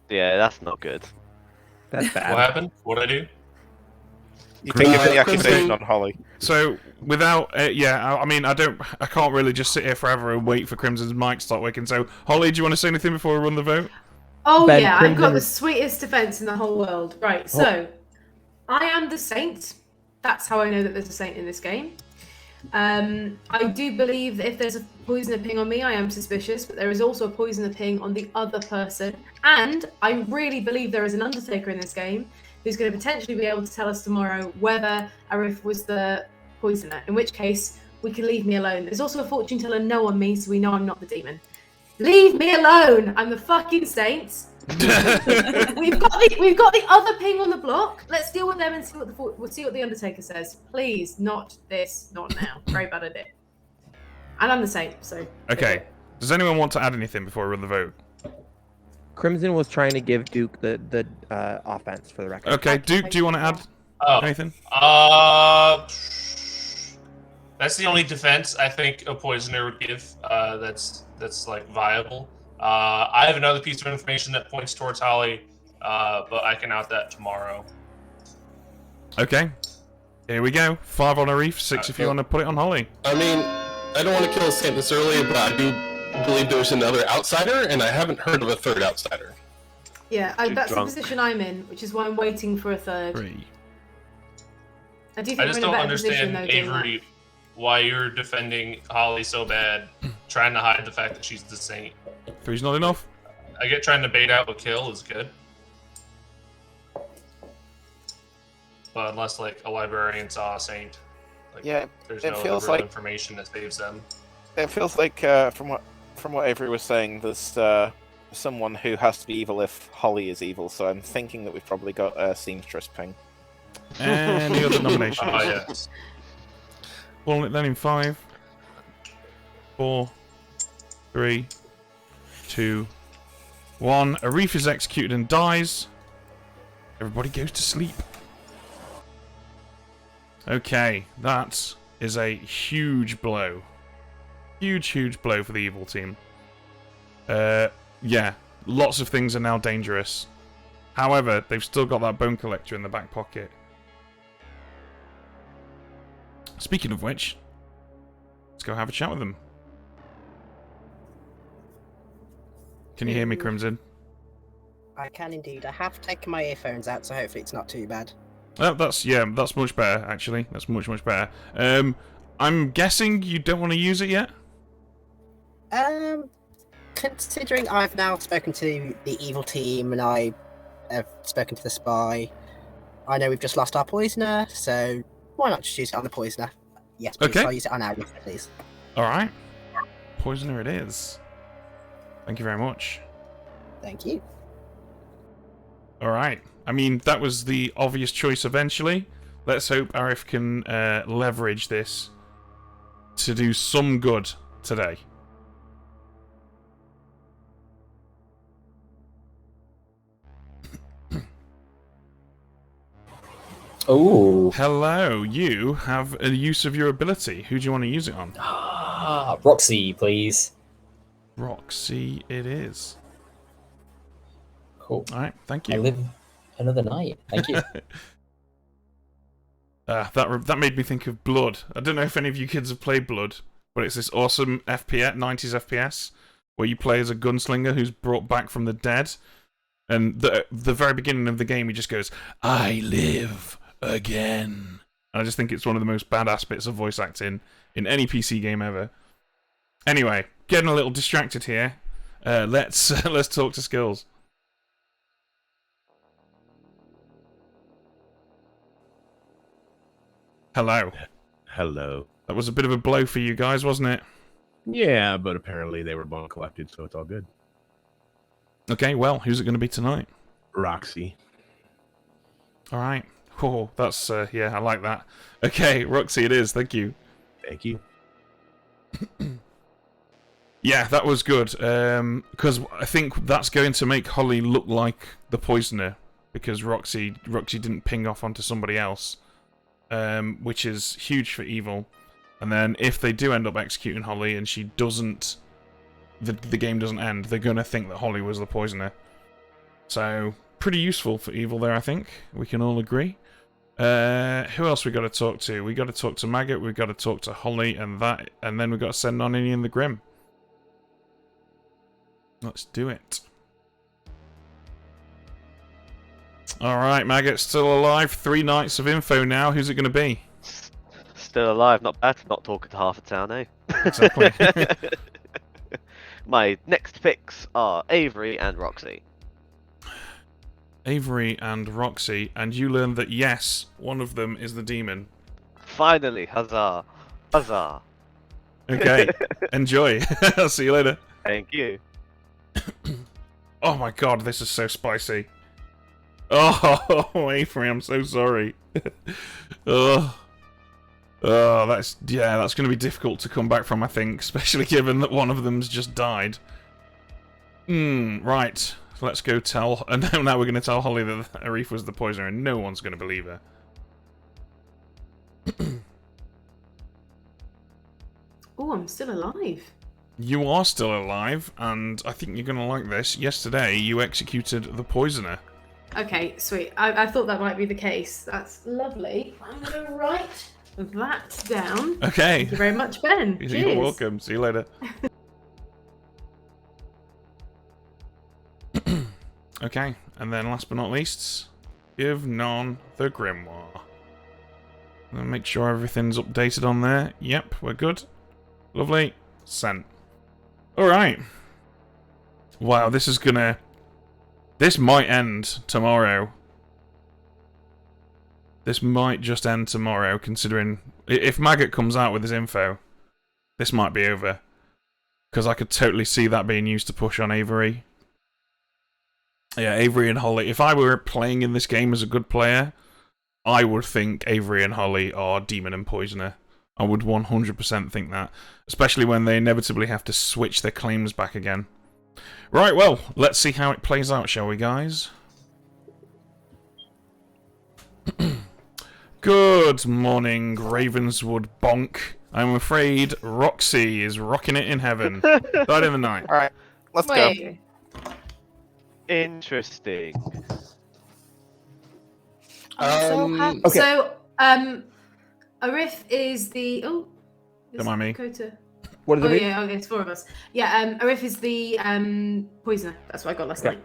Yeah, that's not good. That's What bad. happened? What'd I do? You can give the accusation on Holly. So without, I mean, I can't really just sit here forever and wait for Crimson's mic to start working. So Holly, do you want to say anything before we run the vote? Oh Ben, yeah, I've Crimson got the is- sweetest defense in the whole world. Right, so I am the saint. That's how I know that there's a saint in this game. I do believe that if there's a poisoner ping on me, I am suspicious, but there is also a poisoner ping on the other person. And I really believe there is an undertaker in this game who's going to potentially be able to tell us tomorrow whether Arif was the poisoner, in which case we can leave me alone. There's also a fortune teller no on me, so we know I'm not the demon. Leave me alone! I'm the fucking saint. we've got the other ping on the block. Let's deal with them and see what the Undertaker says. Please, not this, not now. Very bad idea. And I'm the saint, so. Okay. Does anyone want to add anything before we run the vote? Crimson was trying to give Duke the offense for the record. Okay, Duke, do you want to add anything? That's the only defense I think a poisoner would give. That's like viable. I have another piece of information that points towards Holly, but I can out that tomorrow. Okay. Here we go. 5 on Arif, 6 if you want to put it on Holly. I mean, I don't want to kill a saint this early, but I do believe there's another outsider, and I haven't heard of a third outsider. Yeah, Too that's drunk. the position I'm in, which is why I'm waiting for a third. 3. I do think I we're just in a don't better position, understand, though, doing that. Avery, why you're defending Holly so bad, trying to hide the fact that she's the saint. 3's not enough? I get trying to bait out a kill is good. But unless, like, a librarian saw a saint, like, Yeah, there's it no feels real like- information that saves them. It feels like, from what Avery was saying, there's someone who has to be evil if Holly is evil. So I'm thinking that we've probably got a seamstress ping. Any other nominations? Oh, yes. Pulling it then in 5, 4, 3, 2, 1. Arif is executed and dies. Everybody goes to sleep. Okay, that is a huge blow. Huge blow for the evil team. Yeah, lots of things are now dangerous. However, they've still got that bone collector in the back pocket. Speaking of which, let's go have a chat with them. Can you hear me, Crimson? I can indeed. I have taken my earphones out, so hopefully it's not too bad. Oh, that's much better, actually. That's much better. I'm guessing you don't want to use it yet? Considering I've now spoken to the evil team and I have spoken to the spy, I know we've just lost our poisoner, so why not just use it on the poisoner? Yes, please. Okay. I'll use it on Arif, please. Alright. Poisoner it is. Thank you very much. Thank you. Alright. I mean, that was the obvious choice eventually. Let's hope Arif can leverage this to do some good today. Oh. Hello, you have a use of your ability. Who do you want to use it on? Roxy, please. Roxy it is. Cool. Alright, thank you. I live another night. Thank you. That made me think of Blood. I don't know if any of you kids have played Blood, but it's this awesome FPS, 90s FPS, where you play as a gunslinger who's brought back from the dead. And the very beginning of the game, he just goes, "I live again." And I just think it's one of the most badass bits of voice acting in any PC game ever. Anyway, getting a little distracted here. Let's talk to skills. Hello. Hello. That was a bit of a blow for you guys, wasn't it? Yeah, but apparently they were bone collected, so it's all good. Okay, well, who's it going to be tonight? Roxy. All right. Oh, that's yeah, I like that. Okay, Roxy, it is. Thank you. Thank you. Yeah, that was good. Because I think that's going to make Holly look like the poisoner, because Roxy didn't ping off onto somebody else, which is huge for evil. And then if they do end up executing Holly and she doesn't, the game doesn't end, they're going to think that Holly was the poisoner. So pretty useful for evil there, I think. We can all agree. Who else we got to talk to? We got to talk to Maggot. We got to talk to Holly, and then we got to send on Innie and the Grim. Let's do it. All right, Maggot, still alive. 3 nights of info now. Who's it going to be? Still alive, not bad. Not talking to half the town, eh? Exactly. My next picks are Avery and Roxy. Avery and Roxy, and you learn that yes, one of them is the demon. Finally, huzzah! Huzzah! Okay, enjoy. I'll see you later. Thank you. Oh my god, this is so spicy. Oh, Avery, I'm so sorry. Oh, that's going to be difficult to come back from, I think, especially given that one of them's just died. Right. Let's go tell... And now we're going to tell Holly that Arif was the poisoner, and no one's going to believe her. Oh, I'm still alive. You are still alive, and I think you're going to like this. Yesterday, you executed the poisoner. Okay, sweet. I thought that might be the case. That's lovely. I'm going to write that down. Okay. Thank you very much, Ben. You're Cheers. welcome. See you later. Okay, and then last but not least, give Non the Grimoire. And make sure everything's updated on there. Yep, we're good. Lovely. Sent. Alright. Wow, this is gonna... This might end tomorrow. This might just end tomorrow, considering... If Maggot comes out with his info, this might be over. Because I could totally see that being used to push on Avery. Yeah, Avery and Holly. If I were playing in this game as a good player, I would think Avery and Holly are Demon and Poisoner. I would 100% think that. Especially when they inevitably have to switch their claims back again. Right, well, let's see how it plays out, shall we, guys? Good morning, Ravenswood Bonk. I'm afraid Roxy is rocking it in heaven. Died in the night. Alright, let's go. Interesting. Okay. So, Arif is the... Oh, don't mind me. Dakota. What is it? Yeah, okay, it's 4 of us. Yeah, Arif is the poisoner. That's what I got last night.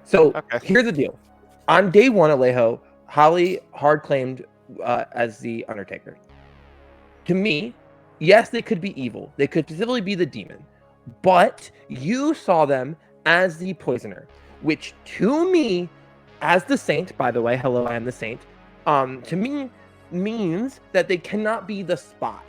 So, here's the deal. On day 1, Alejo, Holly hard claimed as the Undertaker. To me, yes, they could be evil. They could specifically be the demon. But you saw them as the poisoner. Which, to me, as the saint, by the way, hello, I am the saint, to me, means that they cannot be the spy.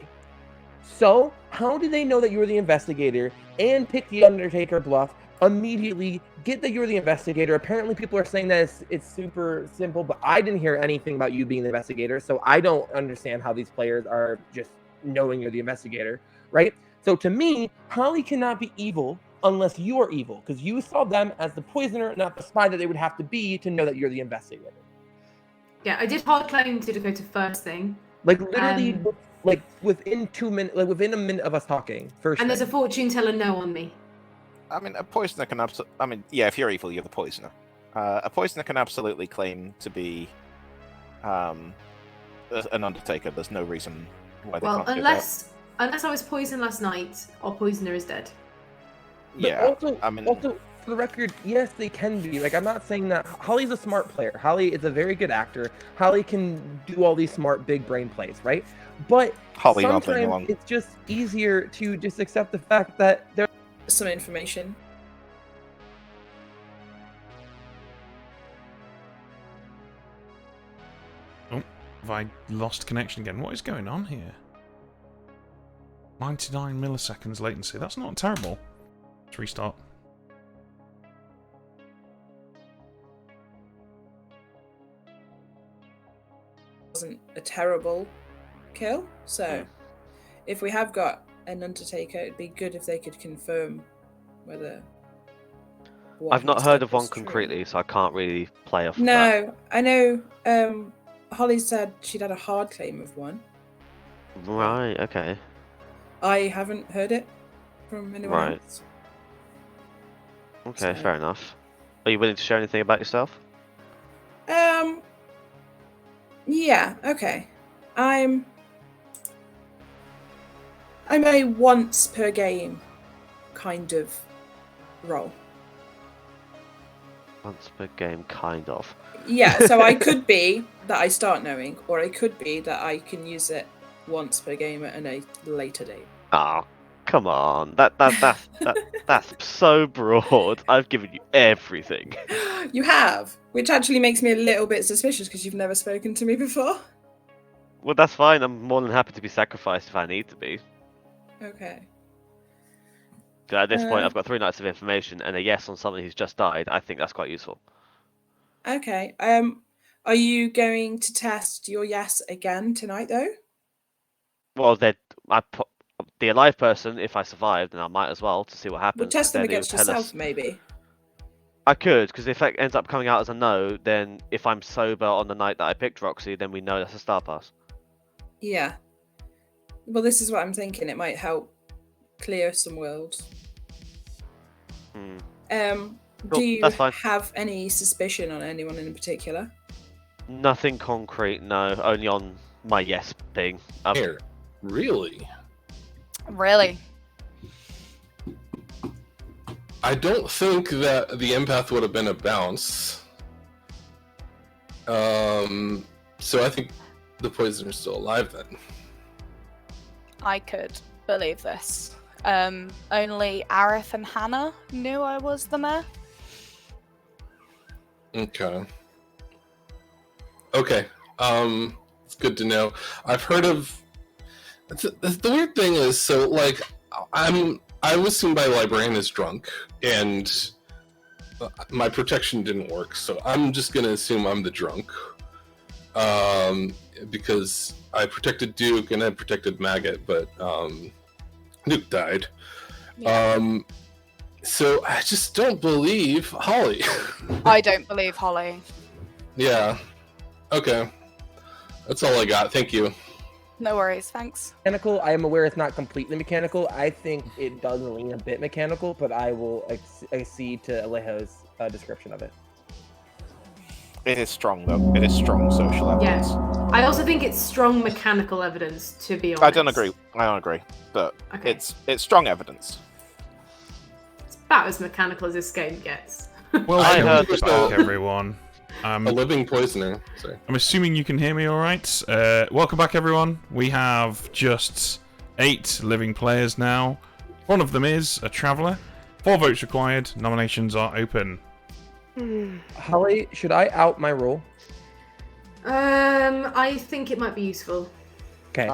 So, how do they know that you're the investigator and pick the Undertaker bluff, immediately get that you're the investigator? Apparently, people are saying that it's super simple, but I didn't hear anything about you being the investigator, so I don't understand how these players are just knowing you're the investigator, right? So, to me, Holly cannot be evil unless you are evil, because you saw them as the poisoner, not the spy that they would have to be to know that you're the investigator. Yeah, I did hard claim to Dakota first thing. Like literally, like within 2 minutes, like within a minute of us talking. First. And there's thing. a fortune teller no on me. I mean, a poisoner can absolutely. I mean, yeah, if you're evil, you're the poisoner. A poisoner can absolutely claim to be an undertaker. There's no reason why they Well, can't unless I was poisoned last night, our poisoner is dead. do that. Yeah, Also, I mean, also for the record, yes, they can be. Like, I'm not saying that Holly's a smart player. Holly is a very good actor. Holly can do all these smart, big brain plays, right? But Holly not playing sometimes along. it's just easier to just accept the fact that there's some information. Oh, have I lost connection again? What is going on here? 99 milliseconds latency. That's not terrible. Let's restart. Wasn't a terrible kill, so if we have got an Undertaker, it'd be good if they could confirm whether. I've not heard of one concretely, so I can't really play off. No, I know. Holly said she'd had a hard claim of one. Right. Okay. I haven't heard it from anyone else. Okay, fair enough. Are you willing to share anything about yourself? Yeah, okay. I'm a once per game kind of role. Once per game, kind of. Yeah, so I could be that I start knowing, or I could be that I can use it once per game at a later date. Oh, come on. That's so broad. I've given you everything. You have, which actually makes me a little bit suspicious because you've never spoken to me before. Well, that's fine. I'm more than happy to be sacrificed if I need to be. Okay. At this point, I've got 3 nights of information and a yes on someone who's just died. I think that's quite useful. Okay. Are you going to test your yes again tonight, though? Well, the alive person, if I survive, then I might as well to see what happens. We'll test them Then it against will tell yourself, us. maybe. I could, because if it ends up coming out as a no, then if I'm sober on the night that I picked Roxy, then we know that's a star pass. Yeah. Well, this is what I'm thinking. It might help clear some worlds. Do you have any suspicion on anyone in particular? Nothing concrete, no. Only on my yes thing. Here, really? Really? I don't think that the empath would have been a bounce. So I think the poisoner's still alive then. I could believe this. Only Arif and Hannah knew I was the mayor. Okay. Okay. It's good to know. I've heard of. The weird thing is, so like, I was seen by a librarian as drunk, and my protection didn't work. So I'm just gonna assume I'm the drunk, because I protected Duke and I protected Maggot, but Duke died. Yeah. So I just don't believe Holly. I don't believe Holly. Yeah. Okay. That's all I got. Thank you. No worries, thanks. mechanical. I am aware it's not completely mechanical. I think it does lean a bit mechanical, but I will accede to Alejo's description of it. It is strong, though. It is strong social evidence. Yeah. I also think it's strong mechanical evidence, to be honest. I don't agree, but it's strong evidence. It's about as mechanical as this game gets. Well, I welcome heard back, everyone. A living poisoner. Sorry. I'm assuming you can hear me all right. Welcome back, everyone. We have just 8 living players now. One of them is a traveller. 4 votes required. Nominations are open. Holly, should I out my role? I think it might be useful. Okay.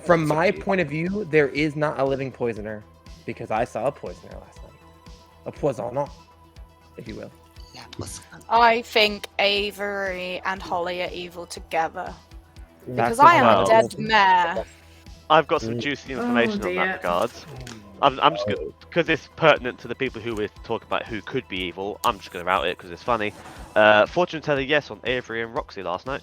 From my point of view, there is not a living poisoner because I saw a poisoner last night. A poisonant, if you will. Yeah, I think Avery and Holly are evil together. That's Because I am well. a dead mare. I've got some juicy information on that regard. I'm just gonna, because it's pertinent to the people who we're talking about who could be evil. I'm just gonna route it because it's funny. Fortune teller, yes, on Avery and Roxy last night.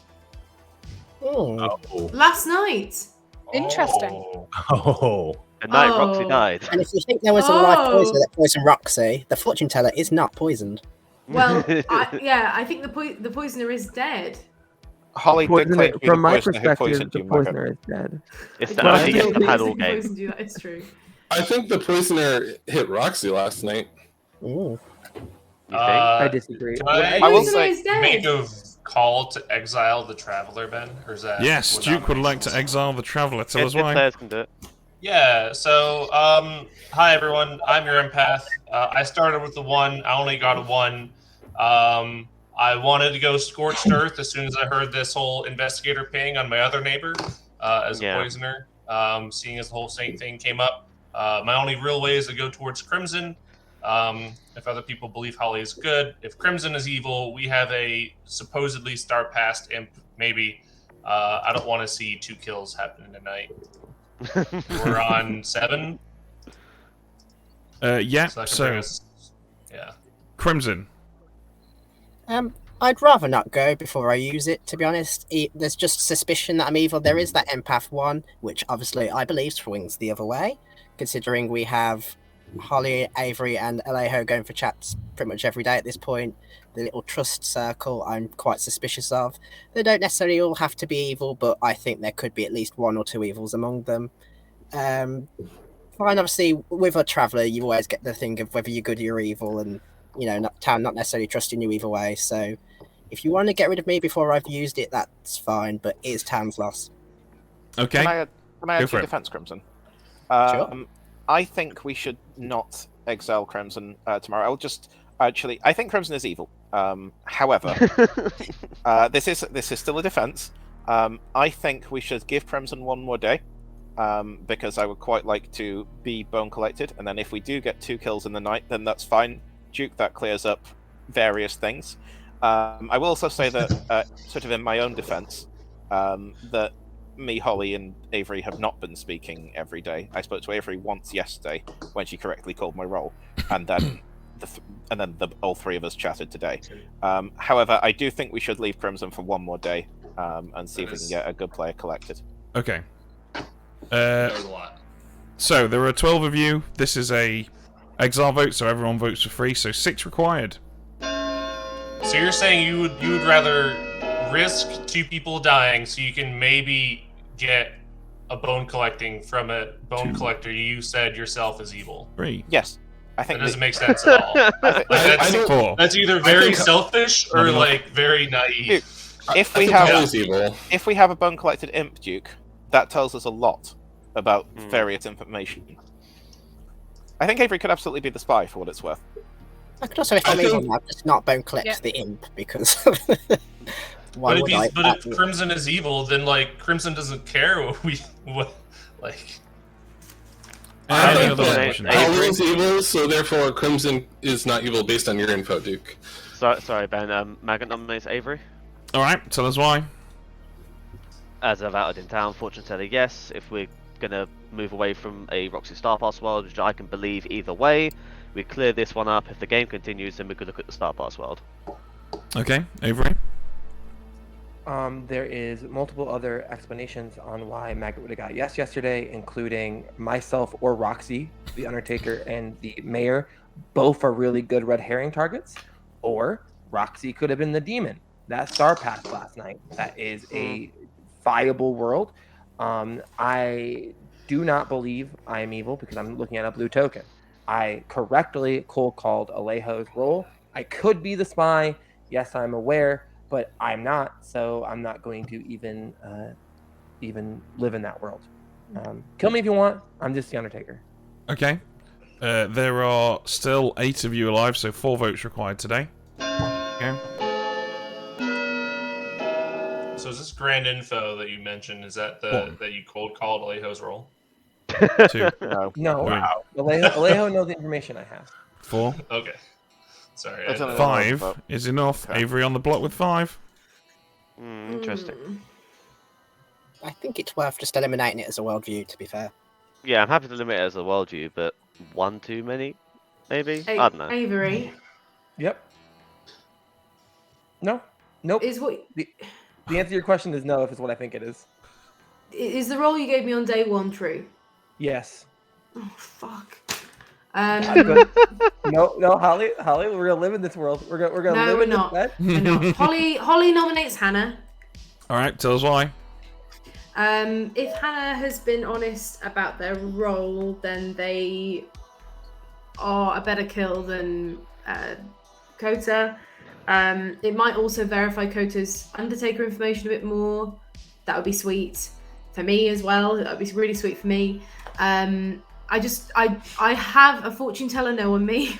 Oh. Last night. Interesting. Oh. The night Roxy died. And if you think there was a live poisoner that poisoned Roxy, the fortune teller is not poisoned. Well, I think the poisoner is dead. Holly did claim to be From the my poisoner who perspective, poisoned the you, Margaret. poisoner is dead. It's It the does only make yes I've had sense all if he game. poisoned you, that is true. I think the poisoner hit Roxy last night. Ooh. I disagree. Can I I will say, make a call to exile the Traveler, Ben? Or is that Yes, Duke would like to exile the Traveler. Tell us If why. players can do it. Yeah, so, hi everyone, I'm your empath. I started with the 1, I only got a 1. I wanted to go Scorched Earth as soon as I heard this whole investigator ping on my other neighbor as a poisoner, seeing as the whole Saint thing came up. My only real way is to go towards Crimson. If other people believe Holly is good. If Crimson is evil, we have a supposedly star past imp, maybe. I don't want to see 2 kills happening tonight. We're on 7. Yeah, So that could so bring us- yeah. Crimson. I'd rather not go before I use it, to be honest. There's just suspicion that I'm evil. There is that empath one, which obviously I believe swings the other way, considering we have Holly, Avery, and Alejo going for chats pretty much every day at this point. The little trust circle I'm quite suspicious of. They don't necessarily all have to be evil, but I think there could be at least 1 or 2 evils among them. Fine, obviously, with a Traveller, you always get the thing of whether you're good or you're evil, and, you know, Town not necessarily trusting you either way, so if you want to get rid of me before I've used it, that's fine, but it is Town's loss. Okay. Can I add Go to for your it. defense, Crimson? Sure. I think we should not exile Crimson tomorrow. I think Crimson is evil. However, this is still a defense. I think we should give Crimson 1 more day, because I would quite like to be bone collected, and then if we do get 2 kills in the night, then that's fine. Duke, that clears up various things. I will also say that, sort of in my own defense, that me, Holly, and Avery have not been speaking every day. I spoke to Avery once yesterday when she correctly called my role, and then all 3 of us chatted today. However, I do think we should leave Crimson for 1 more day, and see if we can get a good player collected. Okay. There's a lot. So there are 12 of you. This is a exile vote, so everyone votes for free. So 6 required. So you're saying you would rather risk 2 people dying so you can maybe get a bone collecting from a bone collector you said yourself is evil? 3. Yes. I think that doesn't make sense at all. That's either very selfish or like very naive. If we have a bone collected imp, Duke, that tells us a lot about various information. I think Avery could absolutely be the spy for what it's worth. I could also, if I'm evil now, just not bone collect the imp, because why would I? But if Crimson is evil, then like Crimson doesn't care what like. I think Holly is evil, so therefore Crimson is not evil based on your info, Duke. Sorry, Ben. Maggot nominates Avery. All right, tell us why. As I've outed in town, fortune teller, yes. If we're gonna move away from a Roxy Star Pass world, which I can believe either way, we clear this one up. If the game continues, then we could look at the Star Pass world. Okay, Avery. There is multiple other explanations on why Maggot would have got yes yesterday, including myself or Roxy, the Undertaker, and the Mayor. Both are really good red herring targets. Or Roxy could have been the demon. That Star Pass last night. That is a viable world. I do not believe I am evil because I'm looking at a blue token. I correctly cold called Alejo's role. I could be the spy. Yes, I'm aware, but I'm not. So I'm not going to even live in that world. Kill me if you want. I'm just the Undertaker. Okay. There are still 8 of you alive, so 4 votes required today. Okay. So is this grand info that you mentioned? Is that that you cold called Alejo's role? 2. No. Wow. Alejo knows the information I have. 4. Okay. Sorry. 5 is enough. Avery on the block with 5. Interesting. I think it's worth just eliminating it as a worldview, to be fair. Yeah, I'm happy to limit it as a world view, but one too many, maybe? I don't know. Avery. Yep. No. Nope. Is what The answer to your question is no, if it's what I think it is. is the role you gave me on day 1 true? Yes. Oh fuck. No, Holly, we're gonna live in this world. We're gonna No, live we're in not. this We're not. Holly nominates Hannah. All right, tell us why. If Hannah has been honest about their role, then they are a better kill than Kota. It might also verify Kota's Undertaker information a bit more. That would be sweet for me as well. That would be really sweet for me. I have a fortune teller know on me.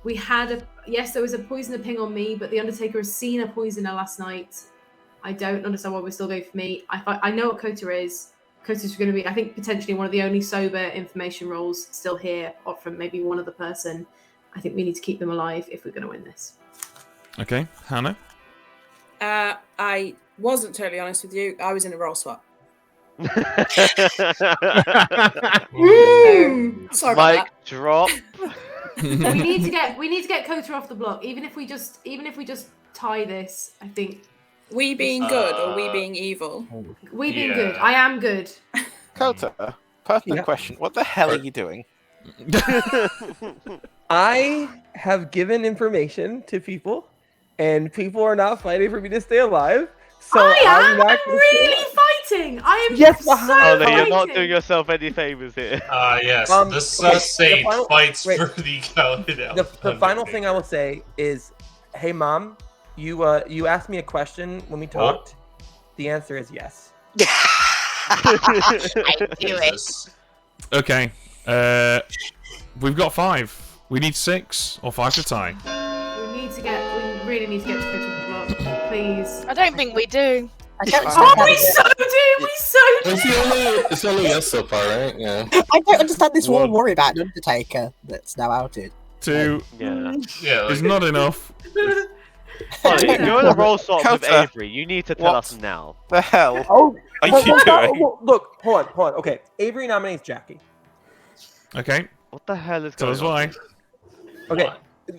We had there was a poisoner ping on me, but the Undertaker has seen a poisoner last night. I don't understand why we're still going for me. I know what Kota is. Kota's going to be, I think, potentially one of the only sober information roles still here, apart from maybe one other person. I think we need to keep them alive if we're going to win this. Okay, Hannah? I wasn't totally honest with you. I was in a role swap. Sorry about Mic drop. we need to get Kota off the block. Even if we just tie this, I think. We being good or we being evil? We being good. I am good. Kota, pertinent question. What the hell are you doing? I have given information to people, and people are not fighting for me to stay alive. So I'm not really fighting. I am yes, so Holly, fighting. you're not doing yourself any favors here. Yes. The okay, saint the final- fights wait. for the The final thing I will say is, hey mom, you asked me a question when we talked. The answer is yes. I knew it. Okay. We've got 5. We need 6 or 5 to tie. We really need to get to the block, please. I don't think we do. We so do. It's only yes so far, right? Yeah. I don't understand this whole worry about an Undertaker that's now outed. 2 Yeah, is not enough. Holly, if you're in a roll swap with Kota. Avery, you need to tell us now. The hell? Oh, Are you doing? look, hold on. Okay, Avery nominates Jackie. Okay. What the hell is Tell going us on? why. Okay,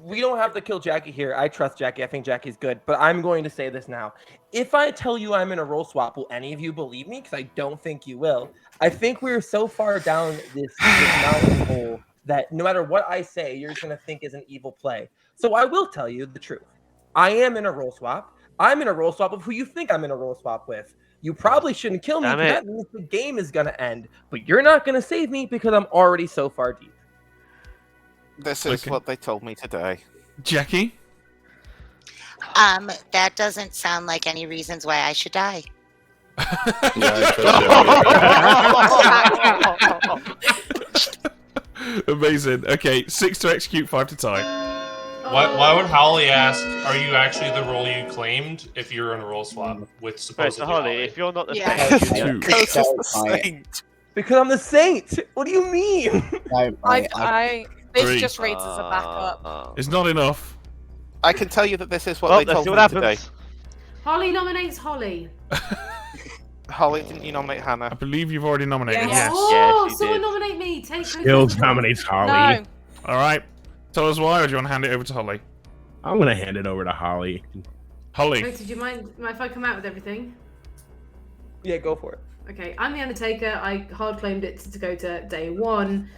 we don't have to kill Jackie here. I trust Jackie. I think Jackie's good. But I'm going to say this now. If I tell you I'm in a roll swap, will any of you believe me? Because I don't think you will. I think we're so far down this mountain hole that no matter what I say, you're just going to think is an evil play. So I will tell you the truth. I am in a roll swap. I'm in a roll swap with who you think I'm in a roll swap with. You probably shouldn't kill me Damn because it. that means the game is going to end. But you're not going to save me because I'm already so far deep. This is Okay. what they told me today. Jackie? That doesn't sound like any reasons why I should die. Amazing. Okay, 6 to execute, 5 to tie. Why would Holly ask, are you actually the role you claimed if you're in a role swap with Wait, so supposedly Holly, if you're not the Yeah. saint, Kota's the saint. Because I'm the saint. What do you mean? This 3. just reads as a backup. It's not enough. I can tell you that this is what Well, they let's told see me what today. happens. Holly nominates Holly. Holly, didn't you nominate Hannah? I believe you've already nominated. Yes. Oh, she someone did. nominate me. Take Skills nominates Holly. No. All right. Tell us why, or do you want to hand it over to Holly? I'm gonna hand it over to Holly. Holly. Wait, did you mind if I come out with everything? Yeah, go for it. Okay, I'm the Undertaker. I hard claimed it to go to day 1.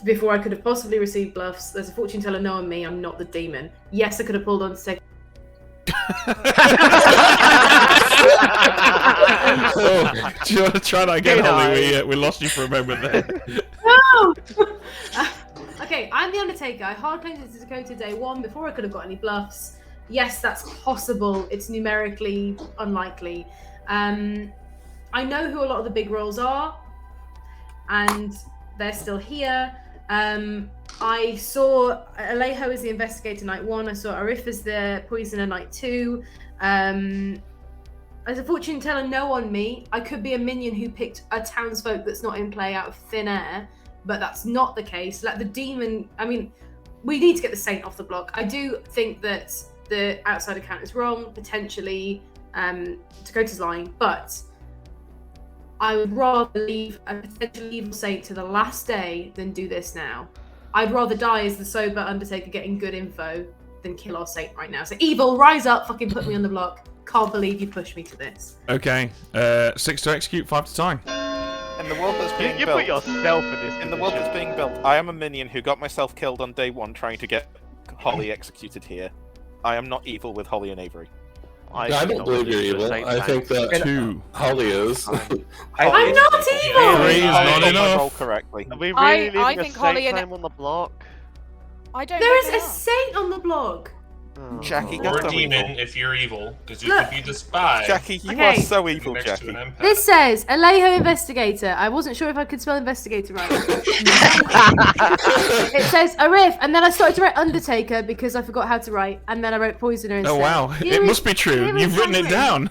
Before I could have possibly received bluffs, there's a fortune teller knowing me. I'm not the demon. Yes, I could have pulled Undertaker. Oh, do you want to try that again, Holly? We lost you for a moment there. No! Okay, I'm the Undertaker. I hard claimed it to go to day 1 before I could have got any bluffs. Yes, that's possible. It's numerically unlikely. I know who a lot of the big roles are, and they're still here. I saw Alejo as the investigator night 1. I saw Arif as the poisoner night 2. As a fortune teller, no on me. I could be a minion who picked a townsfolk that's not in play out of thin air, but that's not the case. Like the demon, I mean, we need to get the saint off the block. I do think that the outside account is wrong, potentially. Dakota's lying, but I would rather leave a potential evil saint to the last day than do this now. I'd rather die as the sober Undertaker getting good info than kill our saint right now. So evil, rise up, fucking put me on the block. Can't believe you pushed me to this. Okay, 6 to execute, 5 to tie. In the world that's being You built, put yourself in this. in the world that's being built, I am a minion who got myself killed on day 1 trying to get Holly executed here. I am not evil with Holly and Avery. I don't believe you're evil. I think that Holly is. I'm not evil! 3 is not enough. Roll correctly. Are we I really leaving think a Holly saint and- claim on the block? I don't. There is think a they are. saint on the block. Jackie, Or you're a so demon evil. if you're evil, because you Look. could be the spy. Jackie, you Okay. are so evil, next to Jackie. an empath. This says Alejo Investigator. I wasn't sure if I could spell investigator right. It says Arif, and then I started to write Undertaker because I forgot how to write, and then I wrote Poisoner instead. Oh wow, Here it is- must be true. here is You've written it handwritten. down.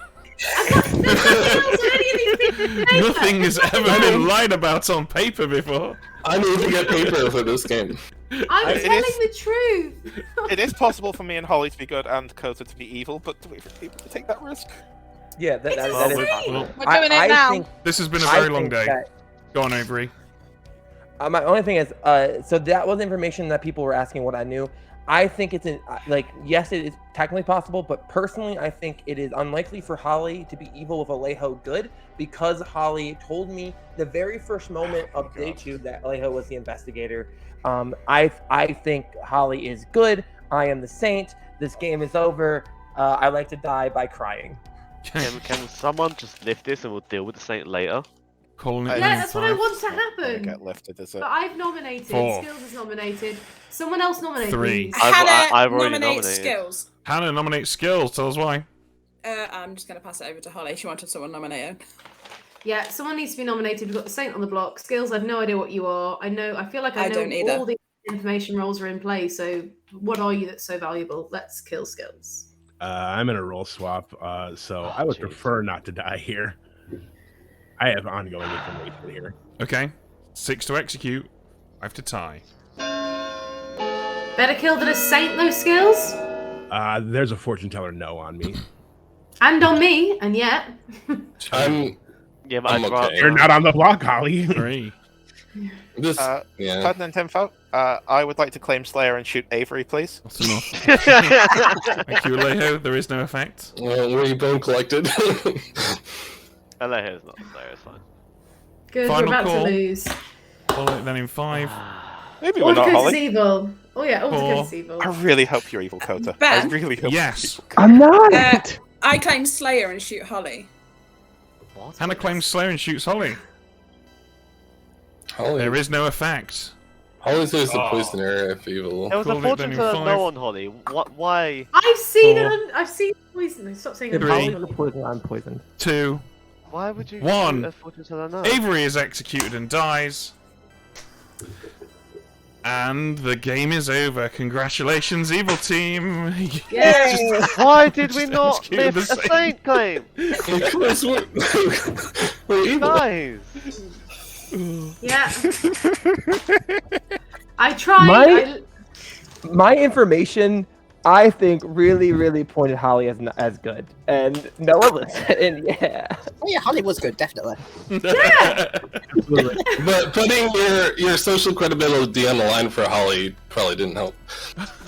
Nothing has ever been lied about on paper before. I need to get paper for this game. I'm It telling is- the truth. It is possible for me and Holly to be good and Kota to be evil, but do we really want to take that risk? Yeah, that is. Well, We're doing it now. Think, this has been a I very long think day. that- Go on, Avery. My only thing is, so that was information that people were asking what I knew. I think it's like, yes, it is technically possible, but personally, I think it is unlikely for Holly to be evil with Alejo good because Holly told me the very first moment of day 2 that Alejo was the investigator. I think Holly is good. I am the saint. This game is over. I like to die by crying. Can someone just lift this and we'll deal with the saint later? Calling Yeah, it that's what I 5. want to Gonna happen. get lifted, is it? But I've nominated. 4. Skills is nominated. Someone else nominate. 3. Please. Hannah I've already nominates nominated. skills. Hannah nominates skills. Tell us why. I'm just going to pass it over to Holly. She wanted someone nominated. Yeah, someone needs to be nominated. We've got the Saint on the block. Skills, I have no idea what you are. I feel like I I know don't either. all the information roles are in play. So what are you that's so valuable? Let's kill Skills. I'm in a role swap, so I would prefer not to die here. I have ongoing information here. Okay. 6 to execute. 5 to tie. Better kill than a Saint, those Skills? There's a fortune teller no on me. And on me, and yet. Yeah, but I'm I'd rather- okay. You're not on the block, Holly. 3. This, yeah. Pertinent info. I would like to claim Slayer and shoot Avery, please. That's enough. Thank you, Alejo. There is no effect. Were you bone collected? Alejo's not there, it's fine. Good, Final we're about call. to lose. Call it then in 5. Maybe All we're not, because it's Holly. evil. Oh yeah, all because 4. it's evil. I really hope you're evil, Kota. I Ben? really hope. Yes. I'm not. I claim Slayer and shoot Holly. What? Hannah claims Slayer and shoots Holly. Holly, There is no effect. Holly says the Oh. poisoner if evil. There was Call a it fortune then in teller 5. no on Holly. What? Why? I've seen 4. it. I've seen poison. Stop saying If Three. Holly was a poison, I'm poisoned. 2. Why would you 1. shoot a fortune teller no? Avery is executed and dies. And the game is over. Congratulations, evil team. Yay! Why did we Just not executed lift the a saint claim? Because we're evil. Guys. Yeah. I tried. My information, I think, really pointed Holly as good, and Noah listened. And yeah, Oh yeah, Holly was good, definitely. But putting your social credibility on the line for Holly probably didn't help.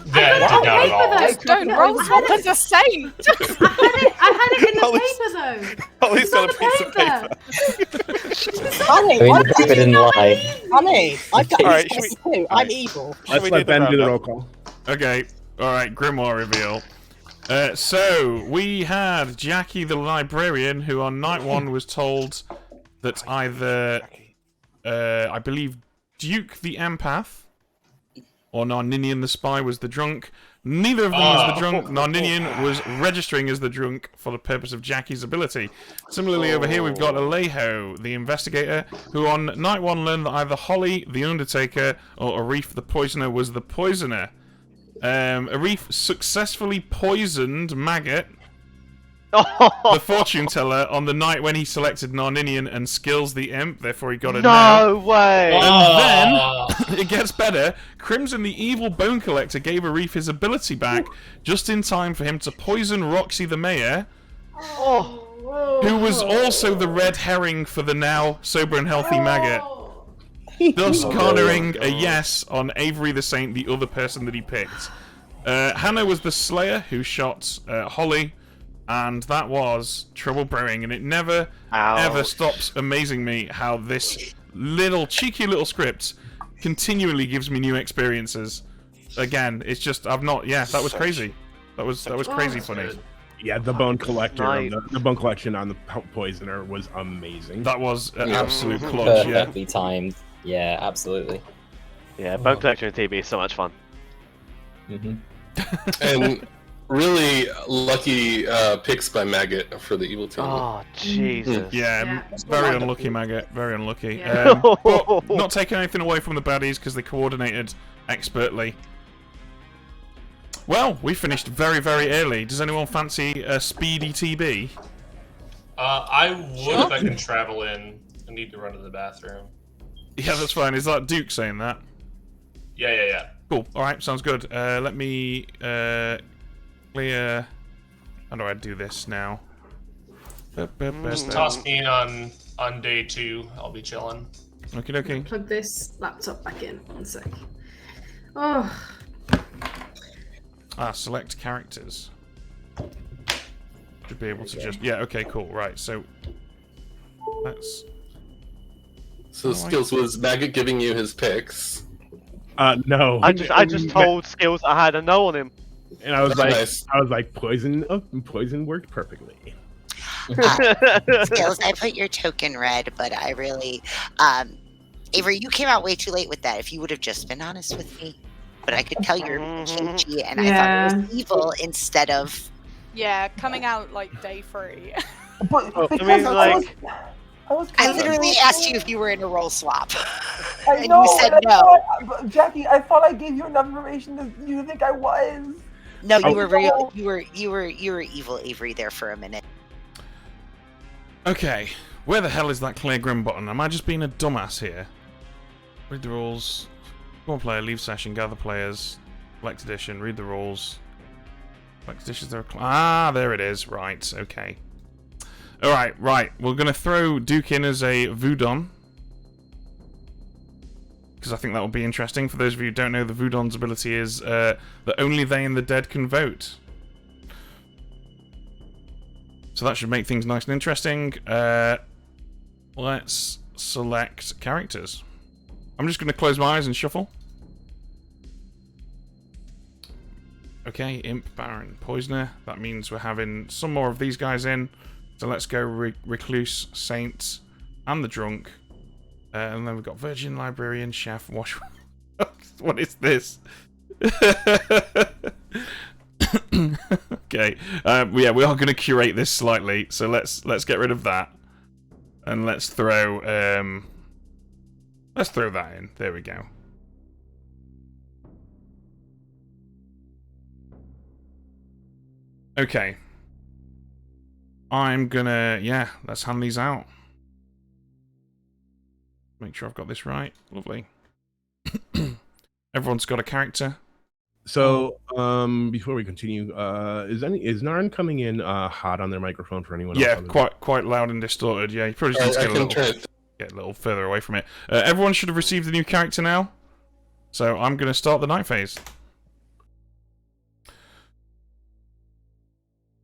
That did not at all. Just don't roll swap as a saint. I had it in the paper though. Holly's got a piece of paper. Holly, I mean, why the paper didn't lie. Holly, I've got Alright, these should we- too. I'm evil. Let's let Ben do the roll call. Okay, alright, Grimoire reveal. So, we had Jackie the librarian, who on night 1 was told that either, I believe, Duke the empath or Narninian the spy was the drunk. Neither of them was the drunk. Narninian was registering as the drunk for the purpose of Jackie's ability. Similarly, over here we've got Alejo, the investigator, who on night 1 learned that either Holly, the Undertaker, or Arif, the poisoner, was the poisoner. Arif successfully poisoned Maggot, the fortune teller, on the night when he selected Narninian and Skills the imp, therefore he got a No way! And then, it gets better, Crimson the evil bone collector gave Arif his ability back, just in time for him to poison Roxy the mayor, who was also the red herring for the now sober and healthy maggot, thus garnering a yes on Avery the Saint, the other person that he picked. Hannah was the Slayer who shot Holly, and that was trouble brewing, and it never ever stops amazing me how this cheeky little script continually gives me new experiences. Again, it's just that was crazy. That was crazy funny. Yeah, the bone collector, the bone collection on the poisoner was amazing. That was an absolute clutch. Perfectly timed. Yeah, absolutely. Yeah, bone collection and TB is so much fun. And really lucky picks by Maggot for the evil team. Oh, Jesus. Yeah, very unlucky, Maggot. Very unlucky. Yeah. But not taking anything away from the baddies because they coordinated expertly. Well, we finished very, very early. Does anyone fancy a speedy TB? I would if I can travel in. I need to run to the bathroom. Yeah, that's fine. Is that Duke saying that? Yeah. Cool. Alright, sounds good. Let me clear... How do I do this now? Just toss me in on day 2. I'll be chilling. Okay. Plug this laptop back in. 1 sec. Oh. Select characters. Should be able to just... Yeah, okay, cool. Right, so... Let's... So Skills, was Maggot giving you his picks? No. I just told Skills I had a no on him. And I was That's like, poison worked perfectly. Skills, I put your token red, but I really, Avery, you came out way too late with that. If you would have just been honest with me, but I could tell you're KG, and I thought it was evil instead of. Yeah, coming out like day 3. I literally asked you if you were in a role swap, I and know, you said and no. Jackie, I thought I gave you enough information that you think I was. No, you were real. You were evil, Avery, there for a minute. Okay, where the hell is that clear grim button? Am I just being a dumbass here? Read the rules. Go on, player, leave session, gather players, select edition, read the rules. Select editions, there it is. Right, okay. Alright, right. We're going to throw Duke in as a Voodon. Because I think that will be interesting. For those of you who don't know, the Voodon's ability is that only they and the dead can vote. So that should make things nice and interesting. Let's select characters. I'm just going to close my eyes and shuffle. Okay, Imp, Baron, Poisoner. That means we're having some more of these guys in. So let's go Recluse, Saint, and the Drunk. And then we've got Virgin, Librarian, Chef, Wash... What is this? Okay. Yeah, we are going to curate this slightly. So let's get rid of that. And let's throw that in. There we go. Okay. I'm gonna, let's hand these out. Make sure I've got this right. Lovely. Everyone's got a character. So, before we continue, is Narn coming in hot on their microphone for anyone else? Yeah, quite loud and distorted. Yeah, you probably just need to get a little further away from it. Everyone should have received a new character now. So I'm going to start the night phase.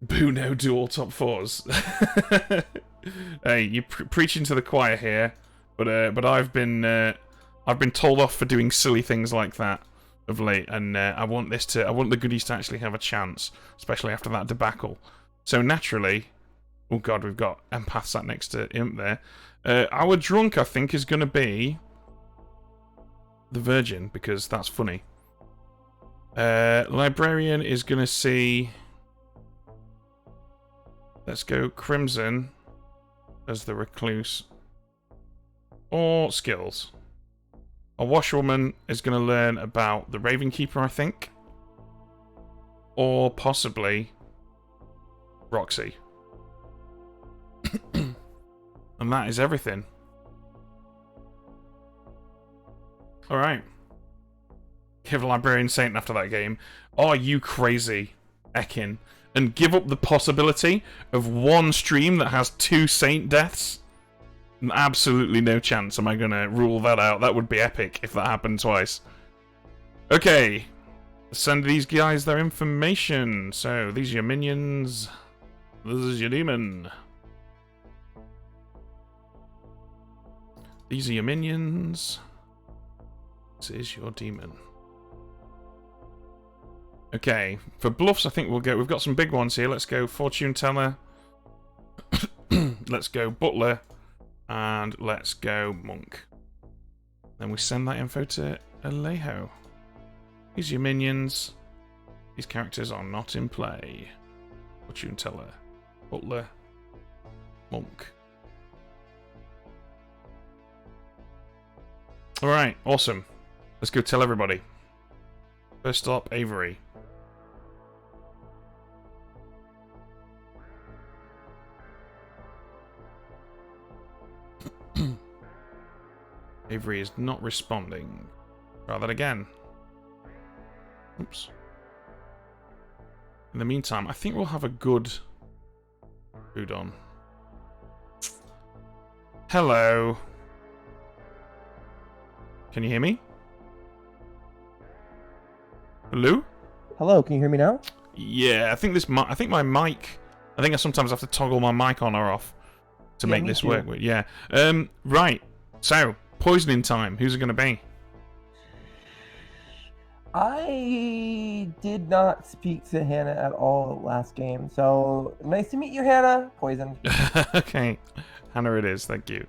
Boo, no dual top 4s. Hey, you're preaching to the choir here, but I've been told off for doing silly things like that of late, and I want the goodies to actually have a chance, especially after that debacle. So naturally, oh god, we've got Empath sat next to Imp there. Our Drunk, I think, is going to be the Virgin, because that's funny. Librarian is going to see... Let's go Crimson as the Recluse. Or Skills. A Washwoman is going to learn about the Ravenkeeper, I think. Or possibly Roxy. And that is everything. Alright. Give a Librarian Saint after that game. Are you crazy, Ekin? and give up the possibility of one stream that has 2 Saint deaths? Absolutely no chance am I going to rule that out. That would be epic if that happened twice. Okay. Send these guys their information. So, these are your minions. This is your demon. These are your minions. This is your demon. Okay, for bluffs, I think we've got some big ones here. Let's go Fortune Teller. Let's go Butler. And let's go Monk. Then we send that info to Alejo. These are your minions. These characters are not in play. Fortune Teller. Butler. Monk. Alright, awesome. Let's go tell everybody. First stop, Avery. Avery is not responding. Try that again. Oops. In the meantime, I think we'll have a good food on. Hello. Can you hear me? Hello? Hello, can you hear me now? Yeah, I think my mic. I think I sometimes have to toggle my mic on or off to make this work. Yeah. Right. So, poisoning time. Who's it going to be? I did not speak to Hannah at all last game, so nice to meet you, Hannah. Poison. Okay, Hannah it is. Thank you.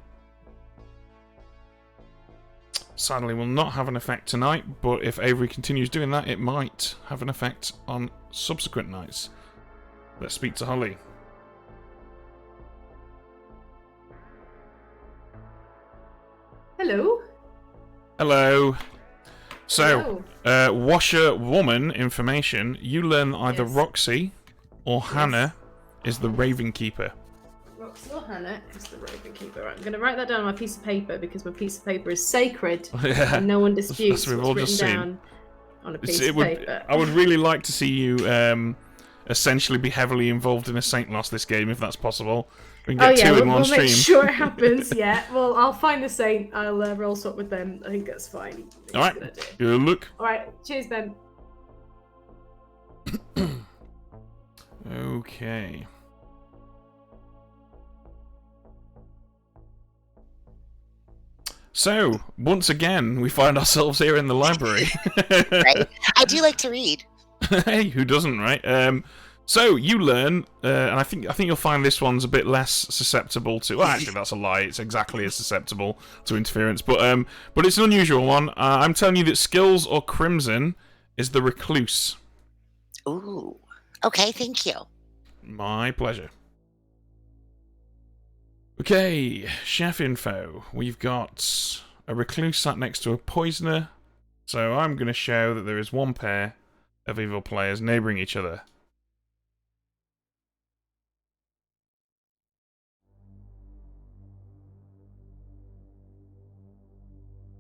Sadly, will not have an effect tonight, but if Avery continues doing that, it might have an effect on subsequent nights. Let's speak to Holly. Hello. Hello. So, washerwoman information. You learn either Roxy or Hannah is the Raven Keeper. Roxy or Hannah is the Raven Keeper. Right, I'm going to write that down on my piece of paper because my piece of paper is sacred and no one disputes That's what's written down on a piece of paper. I would really like to see you essentially be heavily involved in a Saint loss this game if that's possible. We can get 2 in one stream. We'll make sure it happens. Yeah. Well, I'll find the Saint. I'll roll swap with them. I think that's fine. All right. Good look. All right. Cheers, Ben. Okay. So, once again, we find ourselves here in the library. Right. I do like to read. Hey, who doesn't, right? So you learn, and I think you'll find this one's a bit less susceptible to. Well, actually, that's a lie. It's exactly as susceptible to interference, but it's an unusual one. I'm telling you that Skills or Crimson is the Recluse. Ooh. Okay. Thank you. My pleasure. Okay, chef info. We've got a Recluse sat next to a Poisoner, so I'm going to show that there is one pair of evil players neighbouring each other.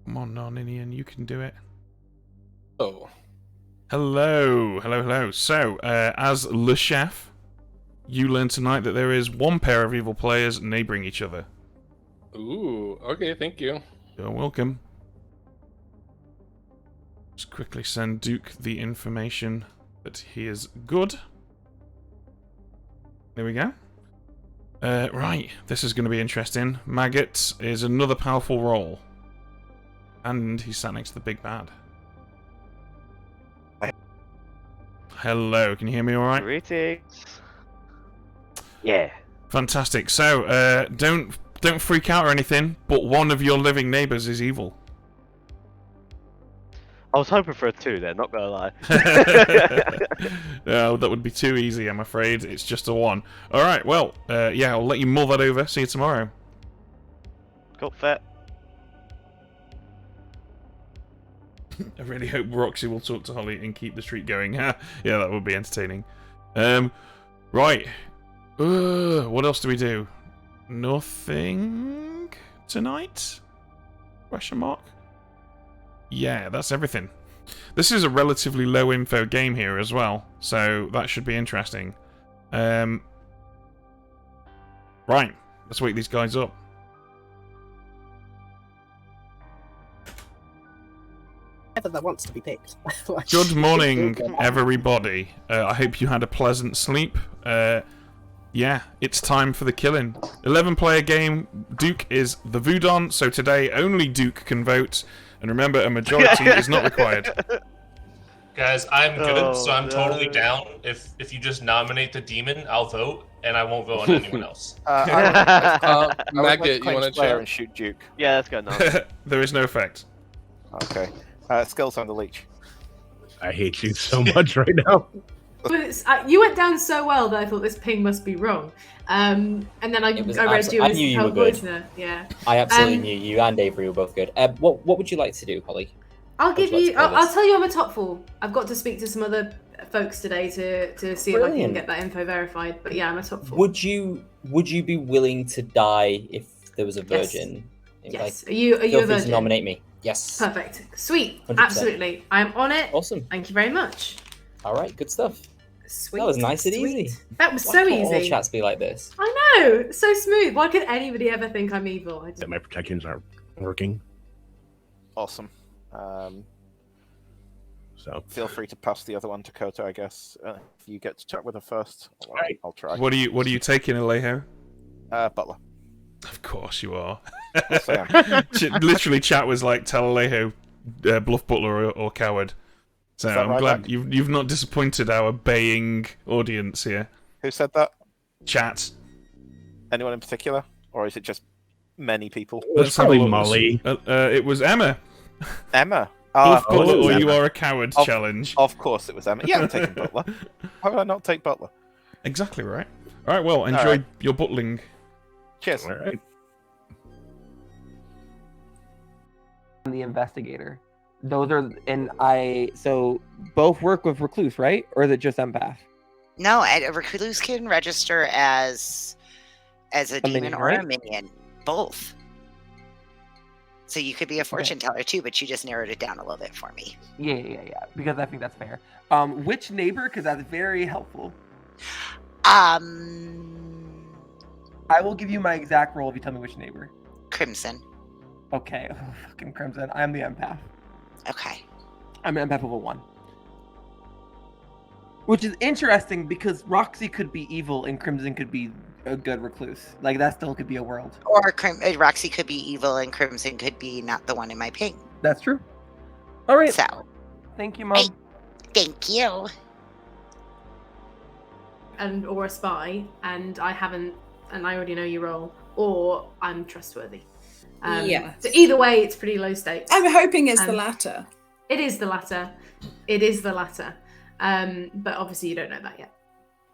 Come on, Non-Indian, you can do it. Oh. Hello, hello, hello. So, as Le Chef, you learn tonight that there is one pair of evil players neighbouring each other. Ooh, okay, thank you. You're welcome. Just quickly send Duke the information that he is good. There we go. Right, this is going to be interesting. Maggot is another powerful role. And he's sat next to the big bad. Hello, can you hear me alright? Greetings. Yeah. Fantastic. So, don't freak out or anything, but one of your living neighbours is evil. I was hoping for a 2 there, not gonna lie. No, that would be too easy, I'm afraid. It's just a 1. Alright, well, yeah, I'll let you mull that over. See you tomorrow. Cool, fair. I really hope Roxy will talk to Holly and keep the streak going. Yeah, that would be entertaining. Right. What else do we do? Nothing tonight? Question mark? Yeah, that's everything. This is a relatively low info game here as well, so that should be interesting. Right, let's wake these guys up. That wants to be picked. Good morning, everybody. I hope you had a pleasant sleep. Yeah, it's time for the killing. 11-player game. Duke is the Voodon, so today only Duke can vote. And remember, a majority is not required. Guys, I'm good, so I'm totally down. If you just nominate the demon, I'll vote, and I won't vote on anyone else. Maggot, you want to player chat? and shoot Duke? Yeah, let's go now. There is no effect. Okay. Skills on the leech. I hate you so much right now. You went down so well that I thought this ping must be wrong. And then I read you I as knew you Hell were good. Poisoner. Yeah. I absolutely knew you and Avery were both good. What would you like to do, Holly? I'll give Would you you. like to play I'll this? tell you I'm a top 4. I've got to speak to some other folks today to see if I can Brilliant. get that info verified. But yeah, I'm a top 4. Would you be willing to die if there was a Yes. virgin? Yes. Like, Are you feel a free virgin? to nominate me. Yes. Perfect. Sweet. 100%. Absolutely. I'm on it. Awesome. Thank you very much. All right. Good stuff. Sweet. That was nice and Sweet. easy. That was Why so can't all easy. chats be like this? I know. So smooth. Why could anybody ever think I'm evil? I just... That my protections aren't working. Awesome. So feel free to pass the other one to Kota, I guess. If you get to chat with her first, I'll try. What are you taking, Alejo? Butler. Of course you are. Yes, I am. Literally, chat was like, tell Alejo, bluff Butler or coward. So Is that I'm right, glad Mac? you've not disappointed our baying audience here. Who said that? Chat. Anyone in particular, or is it just many people? Let's have a probably look. Molly. It was Emma. Emma. Bluff of course Butler it was or you Emma. are a coward Of- challenge. Of course it was Emma. Yeah, I'm taking Butler. How would I not take Butler? Exactly right. All right, well, enjoy right. your butling. Cheers. all right. I'm the investigator. Those are, so both work with Recluse, right? Or is it just Empath? No, a recluse can register as a demon minion, or a right? minion. Both. So you could be a fortune teller too, but you just narrowed it down a little bit for me. Yeah. Because I think that's fair. Which neighbor? Because that's very helpful. I will give you my exact role if you tell me which neighbor. Crimson. Okay. Oh, fucking Crimson. I'm the empath. Okay. I'm an empath level 1. Which is interesting because Roxy could be evil and Crimson could be a good recluse. Like, that still could be a world. Or Roxy could be evil and Crimson could be not the one in my ping. That's true. All right. So, Thank you, Mom. thank you. or a spy, and I haven't, and I already know your role, or I'm trustworthy. Yeah. So either way, it's pretty low stakes. I'm hoping it's the latter. It is the latter. It is the latter. But obviously, you don't know that yet.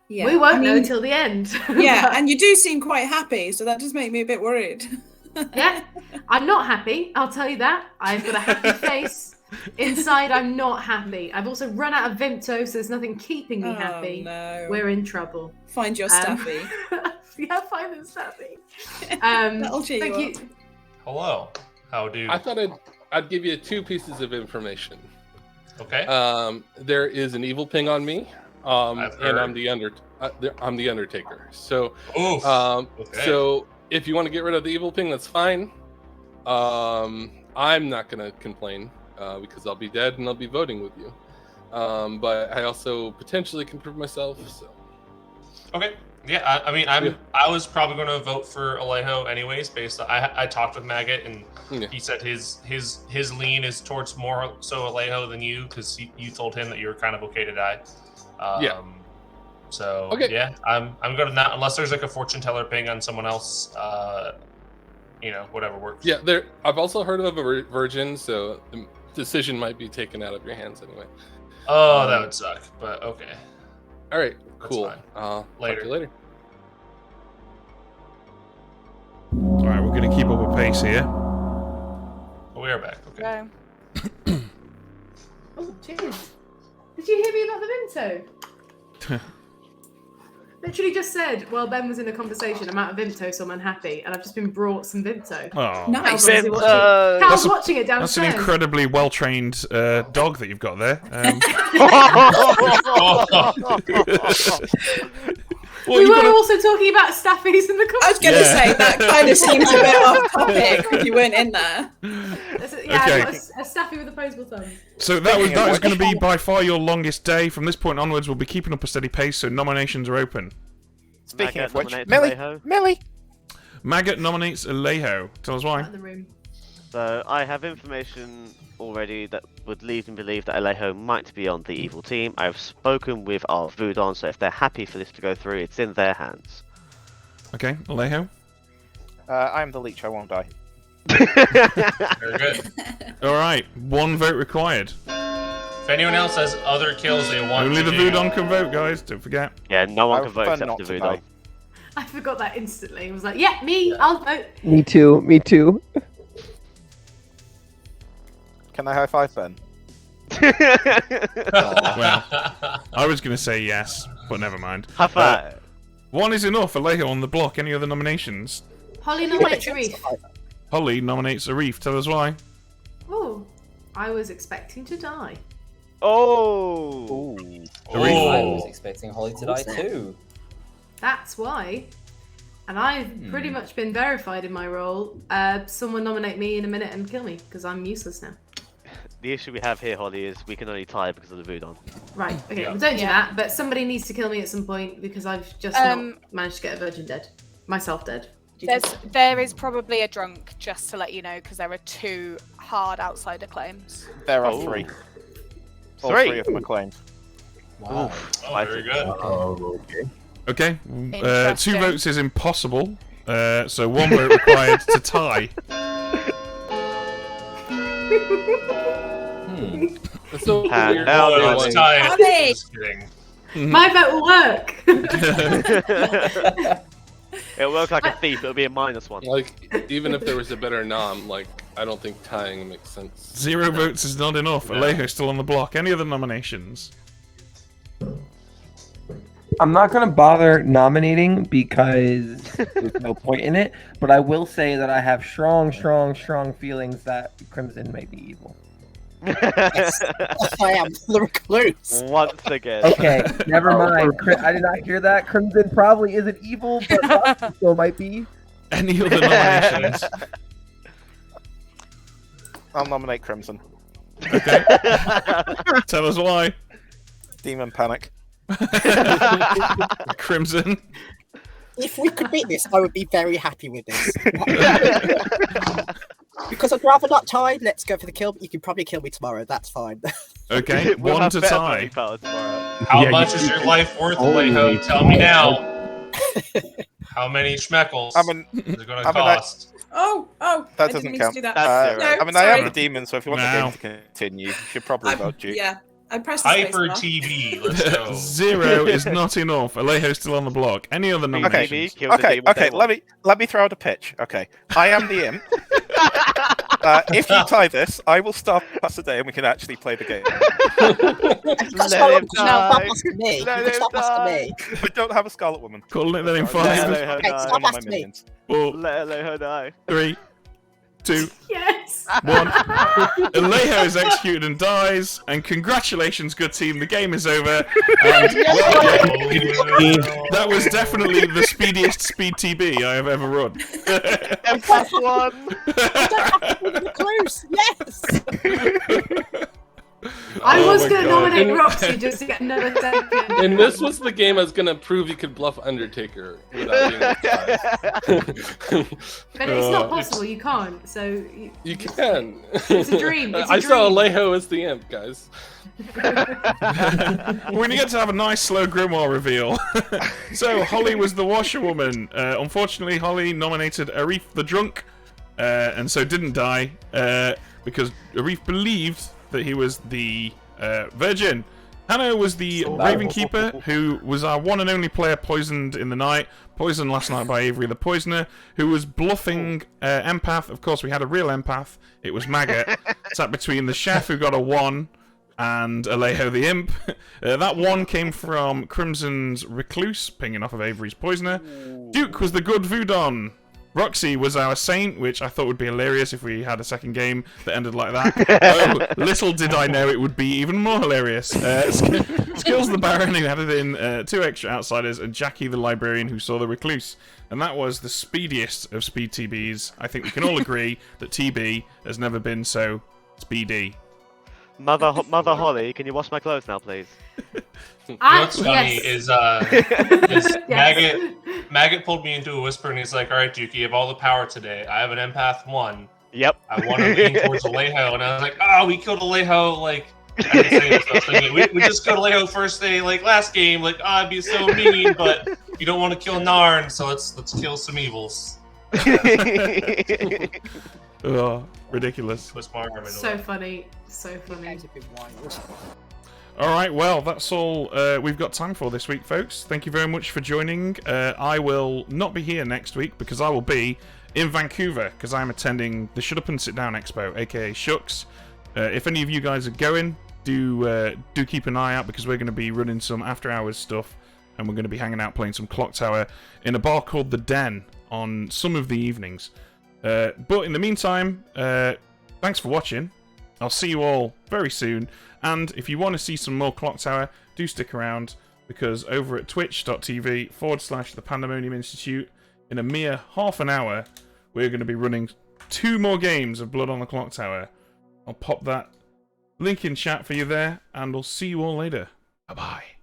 Yeah, we won't I know mean- till the end. Yeah, and you do seem quite happy, so that does make me a bit worried. Yeah, I'm not happy. I'll tell you that. I've got a happy face. Inside, I'm not happy. I've also run out of Vimto, so there's nothing keeping me happy. No. We're in trouble. Find your Staffy. Yeah, find the Staffy. That'll cheer thank you you. up. Hello. How do? I thought I'd give you 2 pieces of information. Okay. There is an evil ping on me, I've and I'm heard. I'm the Undertaker. So, Oof. Okay. so if you want to get rid of the evil ping, that's fine. I'm not gonna complain because I'll be dead and I'll be voting with you. But I also potentially can prove myself. So. Okay. Yeah, I mean, I was probably going to vote for Alejo anyways, based on I talked with Maggot and he said his lean is towards more so Alejo than you because you told him that you were kind of okay to die. Yeah. So Okay. yeah, I'm going to not unless there's like a fortune teller ping on someone else. Whatever works. Yeah, I've also heard of a virgin, so the decision might be taken out of your hands anyway. Oh, that would suck, but okay. All right, That's cool. fine. Talk to you later. All right, we're going to keep up a pace here. Oh, we are back. Okay. Oh, cheers. Did you hear me about the Vimto? Literally just said, well, Ben was in a conversation, I'm out of Vimto, so I'm unhappy, and I've just been brought some Vimto. Oh, Cal's That's obviously watching, Cal's watching it an downstairs. incredibly well-trained dog that you've got there. Well, we you've were gotta- also talking about staffies in the comments. I was going to say that kind of seems a bit off topic if you weren't in there. Yeah, Okay. I've got a staffy with opposable thumbs. So that was going to be by far your longest day. From this point onwards, we'll be keeping up a steady pace. So nominations are open. Speaking of which, nominates Millie. Maggot nominates Alejo. Tell us why. Out of the room. So I have information already that would lead me to believe that Alejo might be on the evil team. I have spoken with our Voodon, so if they're happy for this to go through, it's in their hands. Okay, Alejo. I am the leech. I won't die. Very good. All right, 1 vote required. If anyone else has other kills they want Only to the do, Voodon can vote, guys. Don't forget. Yeah, no one I can vote prefer except not the to Voodon. die. I forgot that instantly. I was like, yeah, me, I'll vote. Me too. Me too. Can I high five Ben? Well, I was going to say yes, but never mind. High five. 1 is enough. Alejo on the block. Any other nominations? Holly nominates Reef. Holly nominates Arif. Tell us why. Oh, I was expecting to die. Oh. I was expecting Holly to die too. That's why. And I've pretty much been verified in my role. Someone nominate me in a minute and kill me, because I'm useless now. The issue we have here, Holly, is we can only tie because of the Voodon. Right, okay, Yeah. well don't do that, but somebody needs to kill me at some point, because I've just not managed to get a virgin dead. Myself dead. There is probably a drunk, just to let you know, because there are 2 hard outsider claims. There are Oh. 3. All Three? 3 of them are claimed. Wow. Oh, very good. Okay. Okay, 2 Interesting. votes is impossible. So 1 vote required to tie. So And weird. now Oh, there's it's tied. Holly! Just kidding. My vote will work! It'll work like a thief, it'll be a -1. Like, even if there was a better nom, like, I don't think tying makes sense. 0 votes is not enough. Alejo's still on the block. Any other nominations? I'm not gonna bother nominating because there's no point in it. But I will say that I have strong feelings that Crimson may be evil. Yes, I am the recluse. Once again. Okay, never mind. I did not hear that. Crimson probably isn't evil, but Foxy still might be. Any other nominations? I'll nominate Crimson. Okay. Tell us why. Demon Panic. Crimson. If we could beat this, I would be very happy with this. Because I'd rather not tie. Let's go for the kill. But you can probably kill me tomorrow. That's fine. Okay, We'll 1 have to better tie. voting power tomorrow. How Yeah, much you- is your life worth, Holy Alejo? Tell me now. cow. How many schmeckles I mean, is it going I to mean, cost? Oh, that I doesn't didn't mean count. to do that. That's No, I mean, I am sorry. the demon, so if you want the game to continue, you should probably vote Duke. Yeah, I pressed the Hyper space bar. TV. Let's go. 0 is not enough. Alejo's still on the block. Any other nominations? Kill the Okay, demon okay. day Let me throw out a pitch. Okay, I am the imp. If you tie this, I will stop us today, and we can actually play the game. Stop Let him die. asking me. Let You him can stop asking die. me. I don't have a Scarlet Woman. Calling it then in Sorry, 5, Let Alejo Okay, die. stop One of my asking me. minions. 4, Let Alejo die. 3, 2, Yes! 1. Alejo is executed and dies. And congratulations, good team. The game is over. And that was definitely the speediest speed TB I have ever run. +1. Recluse, yes. I Oh was my going to God. nominate And- Roxy just to get another second. And this was the game I was gonna prove you could bluff Undertaker without being But it's not possible, you can't. So You can. It's a dream, it's a I saw dream. Alejo as the imp, guys. We're going to get to have a nice slow Grimoire reveal. So, Holly was the washerwoman. Unfortunately, Holly nominated Arif the drunk, and so didn't die, because Arif believed that he was the virgin. Hannah was the Ravenkeeper, who was our one and only player poisoned in the night. Poisoned last night by Avery the Poisoner, who was bluffing empath. Of course, we had a real empath. It was Maggot. Sat between the chef, who got a 1, and Alejo the Imp. That 1 came from Crimson's Recluse, pinging off of Avery's Poisoner. Duke was the good Voodon. Roxy was our saint, which I thought would be hilarious if we had a second game that ended like that. Oh, little did I know it would be even more hilarious. Skills the Baron, who added in 2 extra outsiders, and Jackie the Librarian, who saw the Recluse. And that was the speediest of speed TBs. I think we can all agree that TB has never been so speedy. Mother Holly, can you wash my clothes now, please? What's funny yes. is Yes. Maggot pulled me into a whisper and he's like, "All right, Duke, you have all the power today. I have an empath 1. Yep. I want to lean towards Alejo," and I was like, "Oh, we killed Alejo like." I didn't say this, I was thinking, we just killed Alejo first day, like last game. Like, oh, I'd be so mean, but you don't want to kill Narn, so let's kill some evils. Oh, ridiculous. So funny. So funny. Alright, well, that's all we've got time for this week, folks. Thank you very much for joining. I will not be here next week because I will be in Vancouver because I'm attending the Shut Up and Sit Down Expo, aka Shucks. If any of you guys are going, do keep an eye out because we're going to be running some after-hours stuff and we're going to be hanging out playing some Clocktower in a bar called The Den on some of the evenings. But in the meantime, thanks for watching. I'll see you all very soon. And if you want to see some more Clocktower, do stick around because over at twitch.tv/The Pandemonium Institute, in a mere half an hour, we're going to be running 2 more games of Blood on the Clocktower. I'll pop that link in chat for you there, and we'll see you all later. Bye-bye.